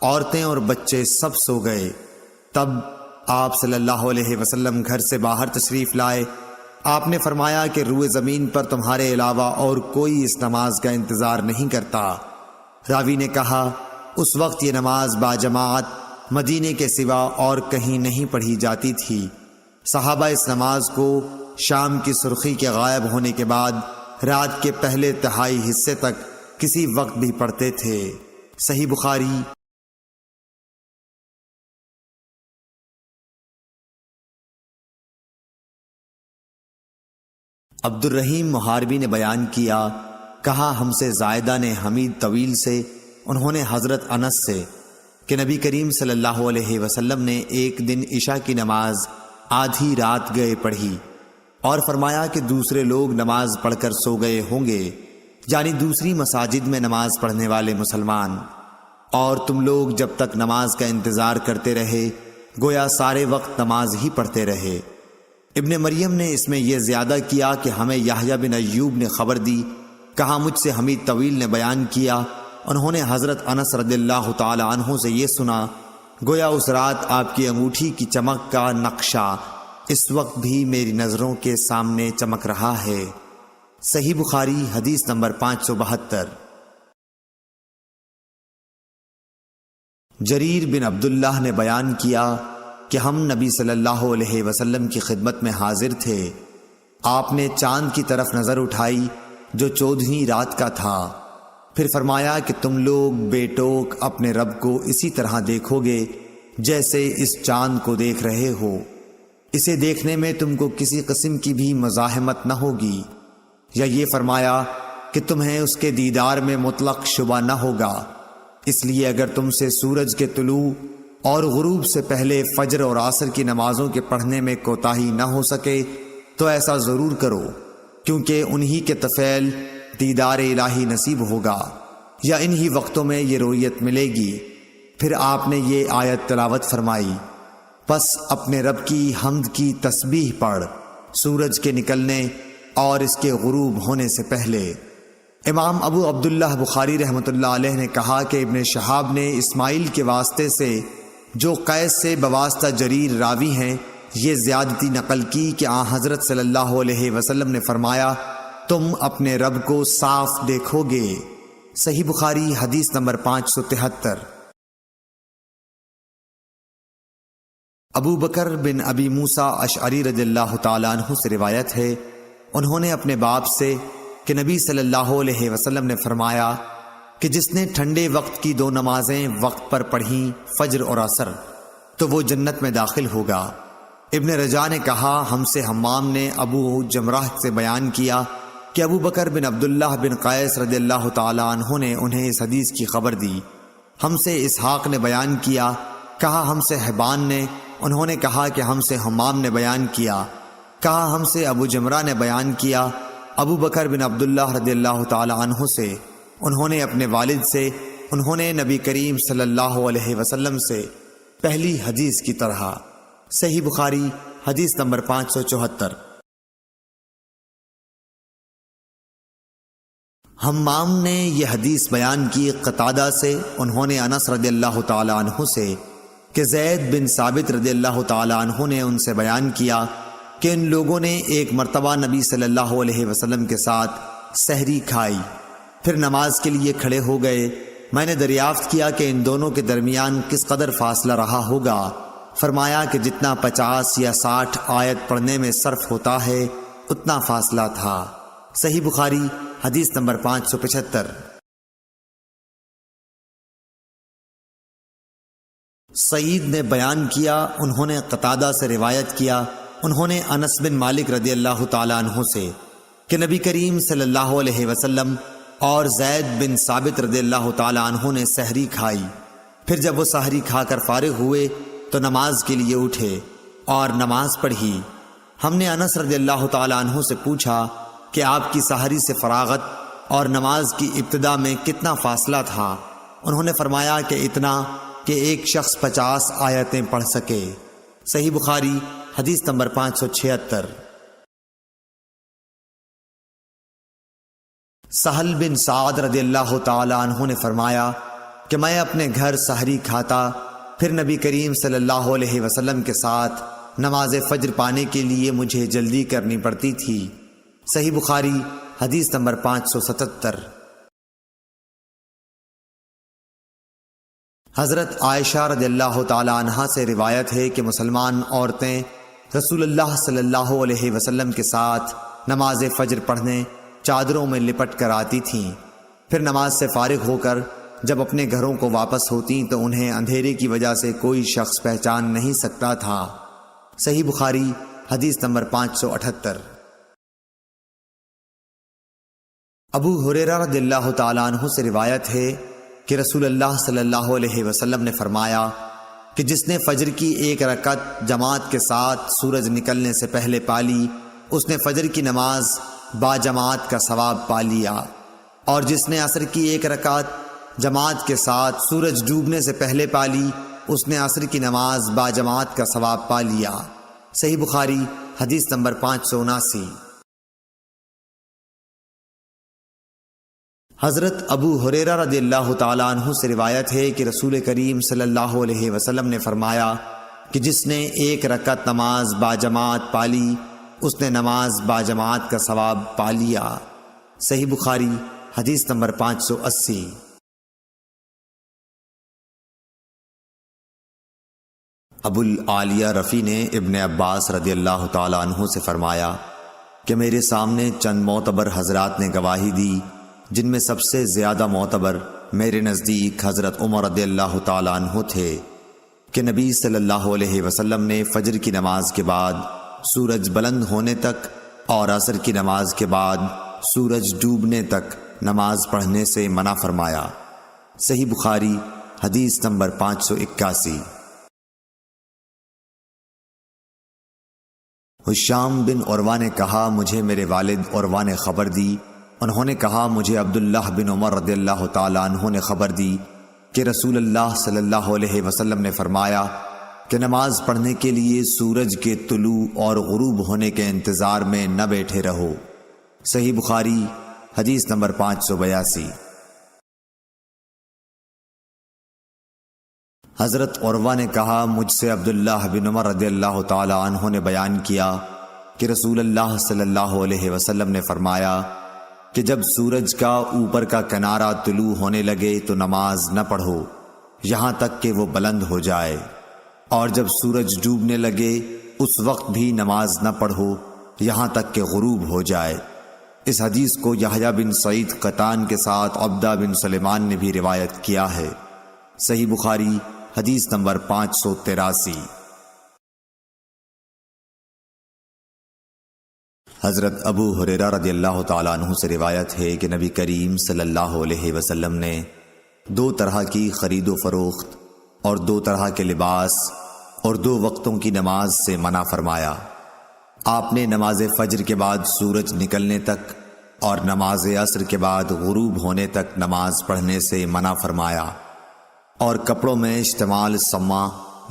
عورتیں اور بچے سب سو گئے۔ تب آپ صلی اللہ علیہ وسلم گھر سے باہر تشریف لائے۔ آپ نے فرمایا کہ روئے زمین پر تمہارے علاوہ اور کوئی اس نماز کا انتظار نہیں کرتا۔ راوی نے کہا اس وقت یہ نماز باجماعت مدینے کے سوا اور کہیں نہیں پڑھی جاتی تھی۔ صحابہ اس نماز کو شام کی سرخی کے غائب ہونے کے بعد رات کے پہلے تہائی حصے تک کسی وقت بھی پڑھتے تھے۔ صحیح بخاری۔ عبد الرحیم محاربی نے بیان کیا، کہا ہم سے زائدہ نے حمید طویل سے، انہوں نے حضرت انس سے کہ نبی کریم صلی اللہ علیہ وسلم نے ایک دن عشاء کی نماز آدھی رات گئے پڑھی اور فرمایا کہ دوسرے لوگ نماز پڑھ کر سو گئے ہوں گے، یعنی دوسری مساجد میں نماز پڑھنے والے مسلمان، اور تم لوگ جب تک نماز کا انتظار کرتے رہے گویا سارے وقت نماز ہی پڑھتے رہے۔ ابن مریم نے اس میں یہ زیادہ کیا کہ ہمیں یحییٰ بن ایوب نے خبر دی، کہا مجھ سے حمید طویل نے بیان کیا، انہوں نے حضرت انس رضی اللہ تعالی عنہ سے یہ سنا، گویا اس رات آپ کی انگوٹھی کی چمک کا نقشہ اس وقت بھی میری نظروں کے سامنے چمک رہا ہے۔ صحیح بخاری حدیث نمبر 572۔ جریر بن عبداللہ نے بیان کیا کہ ہم نبی صلی اللہ علیہ وسلم کی خدمت میں حاضر تھے۔ آپ نے چاند کی طرف نظر اٹھائی جو 14ویں رات کا تھا، پھر فرمایا کہ تم لوگ بے ٹوک اپنے رب کو اسی طرح دیکھو گے جیسے اس چاند کو دیکھ رہے ہو، اسے دیکھنے میں تم کو کسی قسم کی بھی مزاحمت نہ ہوگی، یا یہ فرمایا کہ تمہیں اس کے دیدار میں مطلق شبہ نہ ہوگا، اس لیے اگر تم سے سورج کے طلوع اور غروب سے پہلے فجر اور عصر کی نمازوں کے پڑھنے میں کوتاہی نہ ہو سکے تو ایسا ضرور کرو، کیونکہ انہی کے طفیل دیدار الہی نصیب ہوگا، یا انہی وقتوں میں یہ رویت ملے گی۔ پھر آپ نے یہ آیت تلاوت فرمائی، پس اپنے رب کی حمد کی تسبیح پڑھ سورج کے نکلنے اور اس کے غروب ہونے سے پہلے۔ امام ابو عبداللہ بخاری رحمۃ اللہ علیہ نے کہا کہ ابن شہاب نے اسماعیل کے واسطے سے جو قیس سے بواسطہ جریر راوی ہیں یہ زیادتی نقل کی کہ آن حضرت صلی اللہ علیہ وسلم نے فرمایا تم اپنے رب کو صاف دیکھو گے۔ صحیح بخاری حدیث نمبر 573۔ ابو بکر بن ابی موسیٰ اشعری رضی اللہ تعالیٰ عنہ سے روایت ہے، انہوں نے اپنے باپ سے کہ نبی صلی اللہ علیہ وسلم نے فرمایا کہ جس نے ٹھنڈے وقت کی 2 نمازیں وقت پر پڑھیں فجر اور عصر تو وہ جنت میں داخل ہوگا۔ ابن رجاء نے کہا ہم سے حمام نے ابو جمرہ سے بیان کیا کہ ابو بکر بن عبداللہ بن قیس رضی اللہ تعالی عنہ نے انہیں اس حدیث کی خبر دی۔ ہم سے اسحاق نے بیان کیا، کہا ہم سے حبان نے، انہوں نے کہا کہ ہم سے حمام نے بیان کیا، کہا ہم سے ابو جمرہ نے بیان کیا ابو بکر بن عبداللہ رضی اللہ تعالی عنہ سے، انہوں نے اپنے والد سے، انہوں نے نبی کریم صلی اللہ علیہ وسلم سے پہلی حدیث کی طرح۔ صحیح بخاری حدیث نمبر 574۔ حمام نے یہ حدیث بیان کی قتادہ سے، انہوں نے انس رضی اللہ تعالی عنہ سے کہ زید بن ثابت رضی اللہ تعالی عنہ نے ان سے بیان کیا کہ ان لوگوں نے ایک مرتبہ نبی صلی اللہ علیہ وسلم کے ساتھ سحری کھائی، پھر نماز کے لیے کھڑے ہو گئے۔ میں نے دریافت کیا کہ ان دونوں کے درمیان کس قدر فاصلہ رہا ہوگا۔ فرمایا کہ جتنا 50 یا 60 آیت پڑھنے میں صرف ہوتا ہے اتنا فاصلہ تھا۔ صحیح بخاری حدیث نمبر 575۔ سعید نے بیان کیا، انہوں نے قتادہ سے روایت کیا، انہوں نے انس بن مالک رضی اللہ تعالیٰ عنہ سے کہ نبی کریم صلی اللہ علیہ وسلم اور زید بن ثابت رضی اللہ تعالیٰ عنہ نے سحری کھائی، پھر جب وہ سحری کھا کر فارغ ہوئے تو نماز کے لیے اٹھے اور نماز پڑھی۔ ہم نے انس رضی اللہ تعالیٰ عنہ سے پوچھا کہ آپ کی سحری سے فراغت اور نماز کی ابتدا میں کتنا فاصلہ تھا؟ انہوں نے فرمایا کہ اتنا کہ ایک شخص 50 آیتیں پڑھ سکے۔ صحیح بخاری حدیث نمبر 576۔ سہل بن سعد رضی اللہ تعالی عنہ نے فرمایا کہ میں اپنے گھر سحری کھاتا، پھر نبی کریم صلی اللہ علیہ وسلم کے ساتھ نماز فجر پانے کے لیے مجھے جلدی کرنی پڑتی تھی۔ صحیح بخاری حدیث نمبر 577۔ حضرت عائشہ رضی اللہ تعالی عنہا سے روایت ہے کہ مسلمان عورتیں رسول اللہ صلی اللہ علیہ وسلم کے ساتھ نماز فجر پڑھنے چادروں میں لپٹ کر آتی تھیں، پھر نماز سے فارغ ہو کر جب اپنے گھروں کو واپس ہوتیں تو انہیں اندھیرے کی وجہ سے کوئی شخص پہچان نہیں سکتا تھا۔ صحیح بخاری حدیث نمبر 578۔ ابو ہریرہ رضی اللہ تعالیٰ عنہ سے روایت ہے کہ رسول اللہ صلی اللہ علیہ وسلم نے فرمایا کہ جس نے فجر کی ایک رکعت جماعت کے ساتھ سورج نکلنے سے پہلے پالی، اس نے فجر کی نماز با جماعت کا ثواب پا لیا، اور جس نے عصر کی ایک رکعت جماعت کے ساتھ سورج ڈوبنے سے پہلے پالی، اس نے عصر کی نماز با جماعت کا ثواب پا لیا۔ صحیح بخاری حدیث نمبر 579۔ حضرت ابو ہریرہ رضی اللہ تعالیٰ عنہ سے روایت ہے کہ رسول کریم صلی اللہ علیہ وسلم نے فرمایا کہ جس نے ایک رکعت نماز با جماعت پالی، اس نے نماز با جماعت کا ثواب پا لیا۔ صحیح بخاری حدیث نمبر 580۔ ابو العالیہ رفیع نے ابن عباس رضی اللہ تعالیٰ عنہ سے فرمایا کہ میرے سامنے چند معتبر حضرات نے گواہی دی، جن میں سب سے زیادہ معتبر میرے نزدیک حضرت عمر رضی اللہ تعالیٰ عنہ تھے کہ نبی صلی اللہ علیہ وسلم نے فجر کی نماز کے بعد سورج بلند ہونے تک اور عصر کی نماز کے بعد سورج ڈوبنے تک نماز پڑھنے سے منع فرمایا۔ صحیح بخاری حدیث نمبر 581۔ ہشام بن عروہ نے کہا مجھے میرے والد عروہ نے خبر دی، انہوں نے کہا مجھے عبداللہ بن عمر رضی اللہ تعالیٰ عنہ نے خبر دی کہ رسول اللہ صلی اللہ علیہ وسلم نے فرمایا کہ نماز پڑھنے کے لیے سورج کے طلوع اور غروب ہونے کے انتظار میں نہ بیٹھے رہو۔ صحیح بخاری حدیث نمبر 582۔ حضرت عروہ نے کہا مجھ سے عبداللہ بن عمر رضی اللہ تعالی عنہ نے بیان کیا کہ رسول اللہ صلی اللہ علیہ وسلم نے فرمایا کہ جب سورج کا اوپر کا کنارہ طلوع ہونے لگے تو نماز نہ پڑھو یہاں تک کہ وہ بلند ہو جائے، اور جب سورج ڈوبنے لگے اس وقت بھی نماز نہ پڑھو یہاں تک کہ غروب ہو جائے۔ اس حدیث کو یحییٰ بن سعید قطان کے ساتھ عبدہ بن سلیمان نے بھی روایت کیا ہے۔ صحیح بخاری حدیث نمبر 583۔ حضرت ابو ہریرہ رضی اللہ تعالیٰ عنہ سے روایت ہے کہ نبی کریم صلی اللہ علیہ وسلم نے 2 طرح کی خرید و فروخت اور 2 طرح کے لباس اور 2 وقتوں کی نماز سے منع فرمایا۔ آپ نے نماز فجر کے بعد سورج نکلنے تک اور نماز عصر کے بعد غروب ہونے تک نماز پڑھنے سے منع فرمایا، اور کپڑوں میں اشتمال سما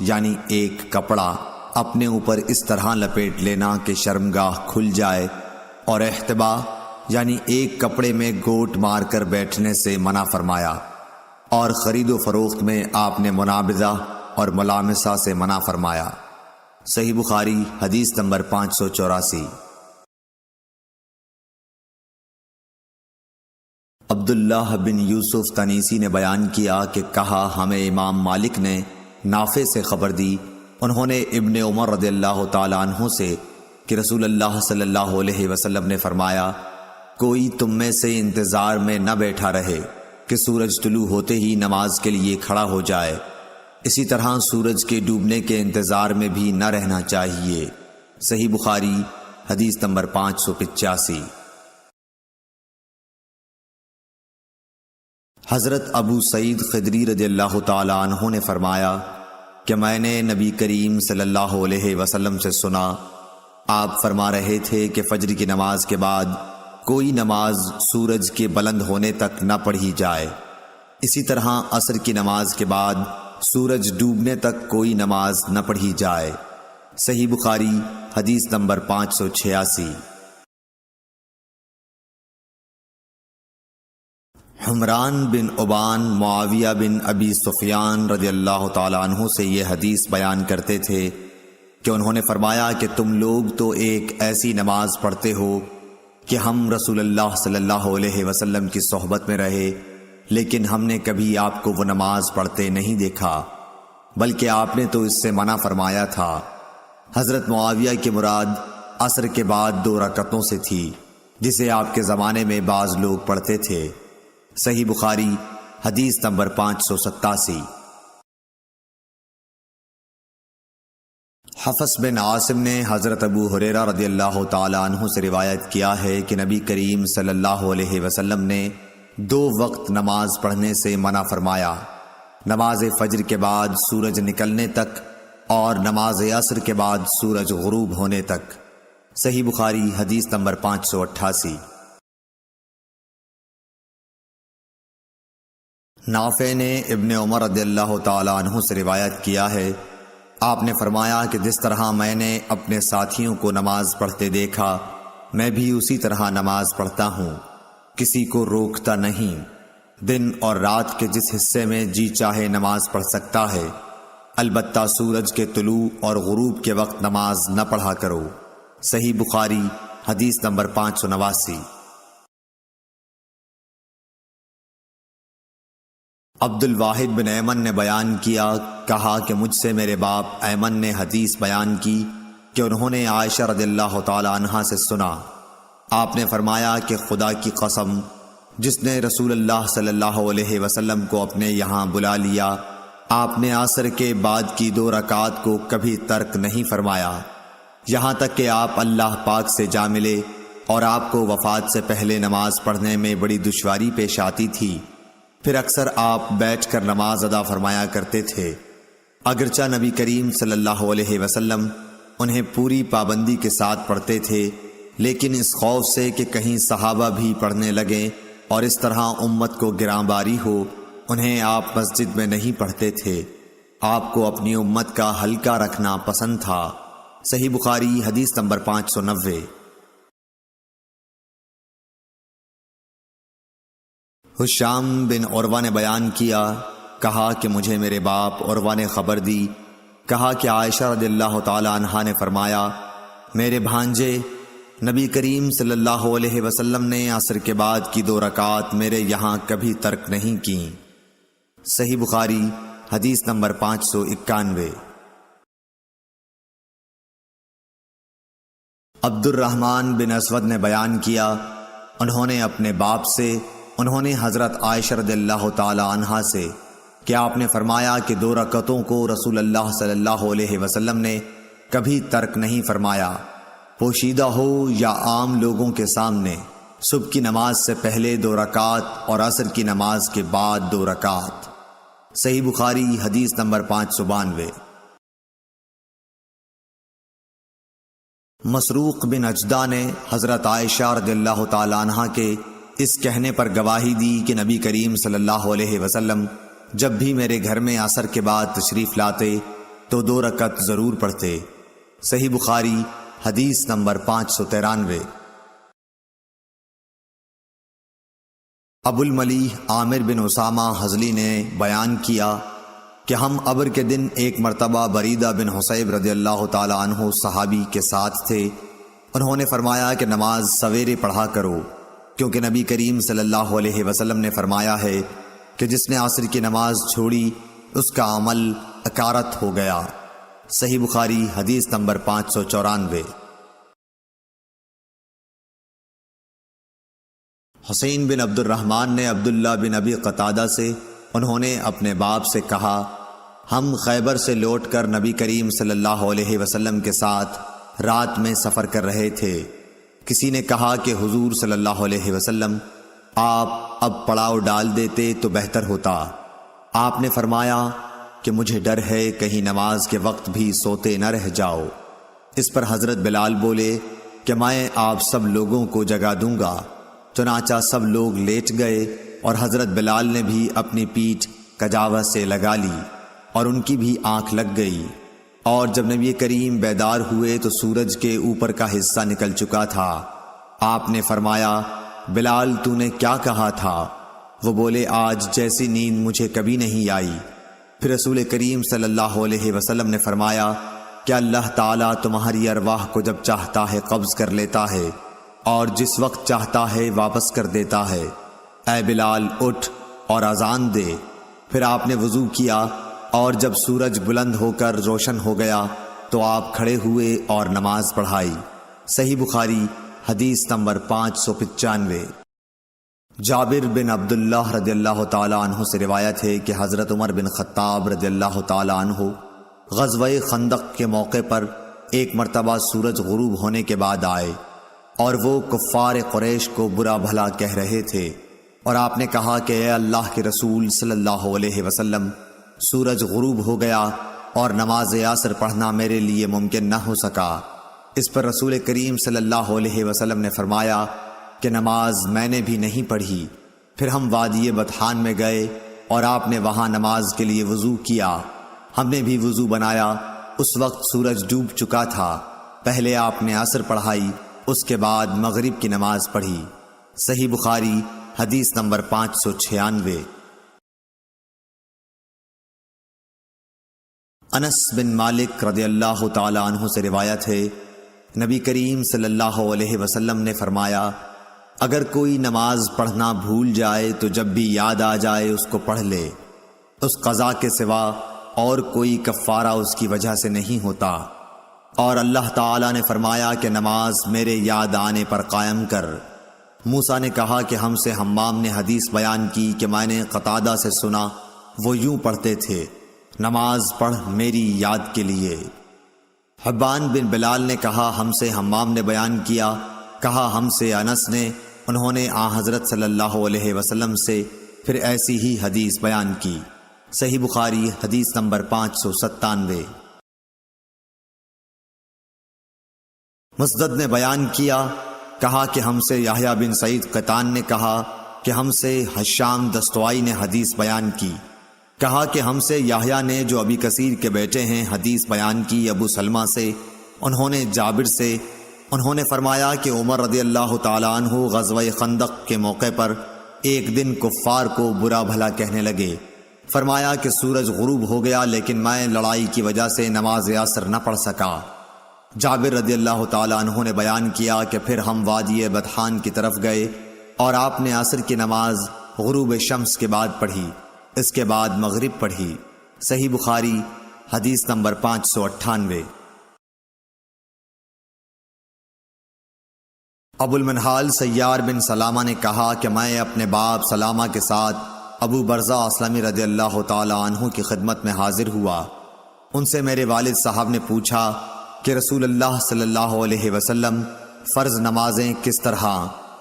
یعنی ایک کپڑا اپنے اوپر اس طرح لپیٹ لینا کہ شرمگاہ کھل جائے، اور احتبا یعنی ایک کپڑے میں گوٹ مار کر بیٹھنے سے منع فرمایا، اور خرید و فروخت میں آپ نے منابضہ اور ملامسہ سے منع فرمایا۔ صحیح بخاری حدیث نمبر 584۔ عبداللہ بن یوسف تنیسی نے بیان کیا کہ کہا ہمیں امام مالک نے نافع سے خبر دی، انہوں نے ابن عمر رضی اللہ تعالی عنہ سے کہ رسول اللہ صلی اللہ علیہ وسلم نے فرمایا کوئی تم میں سے انتظار میں نہ بیٹھا رہے کہ سورج طلوع ہوتے ہی نماز کے لیے کھڑا ہو جائے، اسی طرح سورج کے ڈوبنے کے انتظار میں بھی نہ رہنا چاہیے۔ صحیح بخاری حدیث نمبر 585۔ حضرت ابو سعید خدری رضی اللہ تعالی عنہ نے فرمایا کہ میں نے نبی کریم صلی اللہ علیہ وسلم سے سنا، آپ فرما رہے تھے کہ فجر کی نماز کے بعد کوئی نماز سورج کے بلند ہونے تک نہ پڑھی جائے، اسی طرح عصر کی نماز کے بعد سورج ڈوبنے تک کوئی نماز نہ پڑھی جائے۔ صحیح بخاری حدیث نمبر 586۔ حمران بن عبان معاویہ بن ابی سفیان رضی اللہ تعالی عنہ سے یہ حدیث بیان کرتے تھے کہ انہوں نے فرمایا کہ تم لوگ تو ایک ایسی نماز پڑھتے ہو کہ ہم رسول اللہ صلی اللہ علیہ وسلم کی صحبت میں رہے، لیکن ہم نے کبھی آپ کو وہ نماز پڑھتے نہیں دیکھا، بلکہ آپ نے تو اس سے منع فرمایا تھا۔ حضرت معاویہ کی مراد عصر کے بعد 2 رکعتوں سے تھی، جسے آپ کے زمانے میں بعض لوگ پڑھتے تھے۔ صحیح بخاری حدیث نمبر 587۔ حفص بن عاصم نے حضرت ابو ہریرہ رضی اللہ تعالی عنہ سے روایت کیا ہے کہ نبی کریم صلی اللہ علیہ وسلم نے 2 وقت نماز پڑھنے سے منع فرمایا، نماز فجر کے بعد سورج نکلنے تک اور نماز عصر کے بعد سورج غروب ہونے تک۔ صحیح بخاری حدیث نمبر 588۔ نافع نے ابن عمر رضی اللہ تعالی عنہ سے روایت کیا ہے، آپ نے فرمایا کہ جس طرح میں نے اپنے ساتھیوں کو نماز پڑھتے دیکھا، میں بھی اسی طرح نماز پڑھتا ہوں، کسی کو روکتا نہیں، دن اور رات کے جس حصے میں جی چاہے نماز پڑھ سکتا ہے، البتہ سورج کے طلوع اور غروب کے وقت نماز نہ پڑھا کرو۔ صحیح بخاری حدیث نمبر 589۔ عبد الواحد بن ایمن نے بیان کیا، کہا کہ مجھ سے میرے باپ ایمن نے حدیث بیان کی کہ انہوں نے عائشہ رضی اللہ تعالی عنہا سے سنا، آپ نے فرمایا کہ خدا کی قسم جس نے رسول اللہ صلی اللہ علیہ وسلم کو اپنے یہاں بلا لیا، آپ نے عصر کے بعد کی 2 رکعات کو کبھی ترک نہیں فرمایا، یہاں تک کہ آپ اللہ پاک سے جا ملے اور آپ کو وفات سے پہلے نماز پڑھنے میں بڑی دشواری پیش آتی تھی، پھر اکثر آپ بیٹھ کر نماز ادا فرمایا کرتے تھے، اگرچہ نبی کریم صلی اللہ علیہ وسلم انہیں پوری پابندی کے ساتھ پڑھتے تھے، لیکن اس خوف سے کہ کہیں صحابہ بھی پڑھنے لگیں اور اس طرح امت کو گراں باری ہو، انہیں آپ مسجد میں نہیں پڑھتے تھے، آپ کو اپنی امت کا ہلکا رکھنا پسند تھا۔ صحیح بخاری حدیث نمبر 590۔ حشام بن عروہ نے بیان کیا، کہا کہ مجھے میرے باپ عروہ نے خبر دی، کہا کہ عائشہ رضی اللہ تعالی عنہا نے فرمایا، میرے بھانجے نبی کریم صلی اللہ علیہ وسلم نے عصر کے بعد کی 2 رکعات میرے یہاں کبھی ترک نہیں کی۔ صحیح بخاری حدیث نمبر 591۔ عبد الرحمن بن اسود نے بیان کیا، انہوں نے اپنے باپ سے، انہوں نے حضرت عائشہ رضی اللہ تعالی عنہا سے کہ آپ نے فرمایا کہ 2 رکعتوں کو رسول اللہ صلی اللہ علیہ وسلم نے کبھی ترک نہیں فرمایا، پوشیدہ ہو یا عام لوگوں کے سامنے، صبح کی نماز سے پہلے 2 رکعات اور عصر کی نماز کے بعد 2 رکعات۔ صحیح بخاری حدیث نمبر 592۔ مسروق بن اجدہ نے حضرت عائشہ رضی اللہ تعالی عنہا کے اس کہنے پر گواہی دی کہ نبی کریم صلی اللہ علیہ وسلم جب بھی میرے گھر میں عصر کے بعد تشریف لاتے تو 2 رکعت ضرور پڑھتے۔ صحیح بخاری حدیث نمبر 593۔ ابو الملیح عامر بن اسامہ حضلی نے بیان کیا کہ ہم ابر کے دن ایک مرتبہ بریدہ بن حصیب رضی اللہ تعالی عنہ صحابی کے ساتھ تھے، انہوں نے فرمایا کہ نماز سویرے پڑھا کرو، کیونکہ نبی کریم صلی اللہ علیہ وسلم نے فرمایا ہے کہ جس نے عصر کی نماز چھوڑی اس کا عمل اکارت ہو گیا۔ صحیح بخاری حدیث نمبر 594۔ حسین بن عبد الرحمن نے عبداللہ بن ابی قتادہ سے، انہوں نے اپنے باپ سے کہا، ہم خیبر سے لوٹ کر نبی کریم صلی اللہ علیہ وسلم کے ساتھ رات میں سفر کر رہے تھے۔ کسی نے کہا کہ حضور صلی اللہ علیہ وسلم آپ اب پڑاؤ ڈال دیتے تو بہتر ہوتا۔ آپ نے فرمایا کہ مجھے ڈر ہے کہیں نماز کے وقت بھی سوتے نہ رہ جاؤ۔ اس پر حضرت بلال بولے کہ میں آپ سب لوگوں کو جگا دوں گا۔ چنانچہ سب لوگ لیٹ گئے اور حضرت بلال نے بھی اپنی پیٹھ کجاوہ سے لگا لی اور ان کی بھی آنکھ لگ گئی، اور جب نبی کریم بیدار ہوئے تو سورج کے اوپر کا حصہ نکل چکا تھا۔ آپ نے فرمایا، بلال تو نے کیا کہا تھا؟ وہ بولے، آج جیسی نیند مجھے کبھی نہیں آئی۔ پھر رسول کریم صلی اللہ علیہ وسلم نے فرمایا کہ اللہ تعالیٰ تمہاری ارواح کو جب چاہتا ہے قبض کر لیتا ہے اور جس وقت چاہتا ہے واپس کر دیتا ہے۔ اے بلال اٹھ اور اذان دے۔ پھر آپ نے وضو کیا اور جب سورج بلند ہو کر روشن ہو گیا تو آپ کھڑے ہوئے اور نماز پڑھائی۔ صحیح بخاری حدیث نمبر 595۔ جابر بن عبداللہ رضی اللہ تعالی عنہ سے روایت ہے کہ حضرت عمر بن خطاب رضی اللہ تعالی عنہ غزوہ خندق کے موقع پر ایک مرتبہ سورج غروب ہونے کے بعد آئے اور وہ کفار قریش کو برا بھلا کہہ رہے تھے، اور آپ نے کہا کہ اے اللہ کے رسول صلی اللہ علیہ وسلم، سورج غروب ہو گیا اور نماز عصر پڑھنا میرے لیے ممکن نہ ہو سکا۔ اس پر رسول کریم صلی اللہ علیہ وسلم نے فرمایا کہ نماز میں نے بھی نہیں پڑھی۔ پھر ہم وادی بطحان میں گئے اور آپ نے وہاں نماز کے لیے وضو کیا۔ ہم نے بھی وضو بنایا۔ اس وقت سورج ڈوب چکا تھا۔ پہلے آپ نے عصر پڑھائی، اس کے بعد مغرب کی نماز پڑھی۔ صحیح بخاری حدیث نمبر 596۔ انس بن مالک رضی اللہ تعالی عنہ سے روایت ہے، نبی کریم صلی اللہ علیہ وسلم نے فرمایا، اگر کوئی نماز پڑھنا بھول جائے تو جب بھی یاد آ جائے اس کو پڑھ لے، اس قضا کے سوا اور کوئی کفارہ اس کی وجہ سے نہیں ہوتا۔ اور اللہ تعالیٰ نے فرمایا کہ نماز میرے یاد آنے پر قائم کر۔ موسیٰ نے کہا کہ ہم سے حمام نے حدیث بیان کی کہ میں نے قتادہ سے سنا، وہ یوں پڑھتے تھے، نماز پڑھ میری یاد کے لیے۔ حبان بن بلال نے کہا ہم سے حمام نے بیان کیا، کہا ہم سے انس نے، انہوں نے حضرت صلی اللہ علیہ وسلم سے پھر ایسی ہی حدیث بیان کی۔ صحیح بخاری حدیث نمبر 597۔ مسدد نے بیان کیا، کہا کہ ہم سے یحییٰ بن سعید قطان نے کہا کہ ہم سے حشام دستوائی نے حدیث بیان کی، کہا کہ ہم سے یحییٰ نے جو ابی کثیر کے بیٹے ہیں حدیث بیان کی ابو سلمہ سے، انہوں نے جابر سے، انہوں نے فرمایا کہ عمر رضی اللہ تعالیٰ عنہ غزوہ خندق کے موقع پر ایک دن کفار کو برا بھلا کہنے لگے۔ فرمایا کہ سورج غروب ہو گیا لیکن میں لڑائی کی وجہ سے نماز عصر نہ پڑھ سکا۔ جابر رضی اللہ تعالیٰ عنہ نے بیان کیا کہ پھر ہم وادی بطحان کی طرف گئے اور آپ نے عصر کی نماز غروب شمس کے بعد پڑھی، اس کے بعد مغرب پڑھی۔ صحیح بخاری حدیث نمبر 598۔ ابو المنہال سیار بن سلامہ نے کہا کہ میں اپنے باپ سلامہ کے ساتھ ابو برزہ اسلمی رضی اللہ تعالی عنہ کی خدمت میں حاضر ہوا۔ ان سے میرے والد صاحب نے پوچھا کہ رسول اللہ صلی اللہ علیہ وسلم فرض نمازیں کس طرح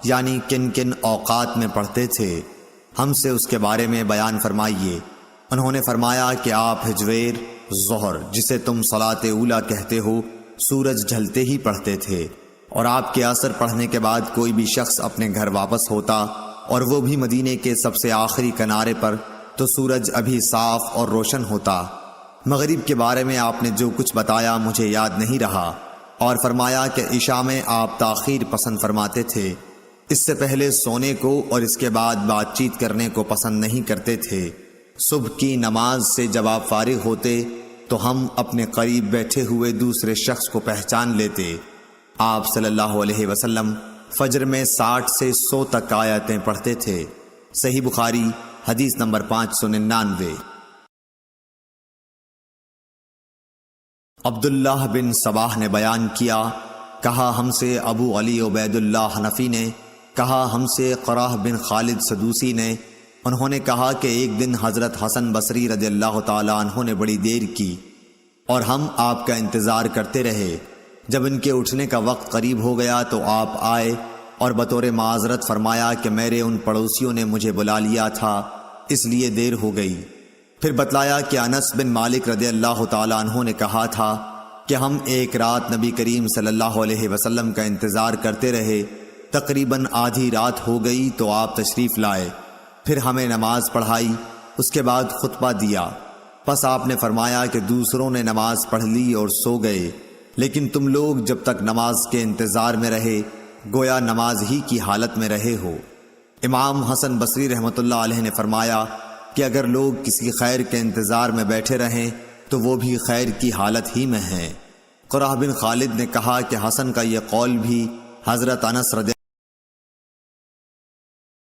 یعنی کن کن اوقات میں پڑھتے تھے، ہم سے اس کے بارے میں بیان فرمائیے۔ انہوں نے فرمایا کہ آپ ہجویر، ظہر جسے تم صلاۃ اولیٰ کہتے ہو، سورج ڈھلتے ہی پڑھتے تھے، اور آپ کے عصر پڑھنے کے بعد کوئی بھی شخص اپنے گھر واپس ہوتا اور وہ بھی مدینے کے سب سے آخری کنارے پر تو سورج ابھی صاف اور روشن ہوتا۔ مغرب کے بارے میں آپ نے جو کچھ بتایا مجھے یاد نہیں رہا، اور فرمایا کہ عشاء میں آپ تاخیر پسند فرماتے تھے، اس سے پہلے سونے کو اور اس کے بعد بات چیت کرنے کو پسند نہیں کرتے تھے۔ صبح کی نماز سے جب آپ فارغ ہوتے تو ہم اپنے قریب بیٹھے ہوئے دوسرے شخص کو پہچان لیتے۔ آپ صلی اللہ علیہ وسلم فجر میں 60 سے 100 تک آیتیں پڑھتے تھے۔ صحیح بخاری حدیث نمبر 599۔ عبداللہ بن صباح نے بیان کیا، کہا ہم سے ابو علی عبید اللہ حنفی نے، کہا ہم سے قراہ بن خالد سدوسی نے، انہوں نے کہا کہ ایک دن حضرت حسن بصری رضی اللہ تعالیٰ عنہ نے بڑی دیر کی اور ہم آپ کا انتظار کرتے رہے۔ جب ان کے اٹھنے کا وقت قریب ہو گیا تو آپ آئے اور بطور معذرت فرمایا کہ میرے ان پڑوسیوں نے مجھے بلا لیا تھا، اس لیے دیر ہو گئی۔ پھر بتلایا کہ انس بن مالک رضی اللہ تعالیٰ عنہ نے کہا تھا کہ ہم ایک رات نبی کریم صلی اللہ علیہ وسلم کا انتظار کرتے رہے، تقریباً آدھی رات ہو گئی تو آپ تشریف لائے، پھر ہمیں نماز پڑھائی، اس کے بعد خطبہ دیا، پس آپ نے فرمایا کہ دوسروں نے نماز پڑھ لی اور سو گئے، لیکن تم لوگ جب تک نماز کے انتظار میں رہے گویا نماز ہی کی حالت میں رہے ہو۔ امام حسن بصری رحمۃ اللہ علیہ نے فرمایا کہ اگر لوگ کسی خیر کے انتظار میں بیٹھے رہیں تو وہ بھی خیر کی حالت ہی میں ہیں۔ قراہ بن خالد نے کہا کہ حسن کا یہ قول بھی حضرت انس رضی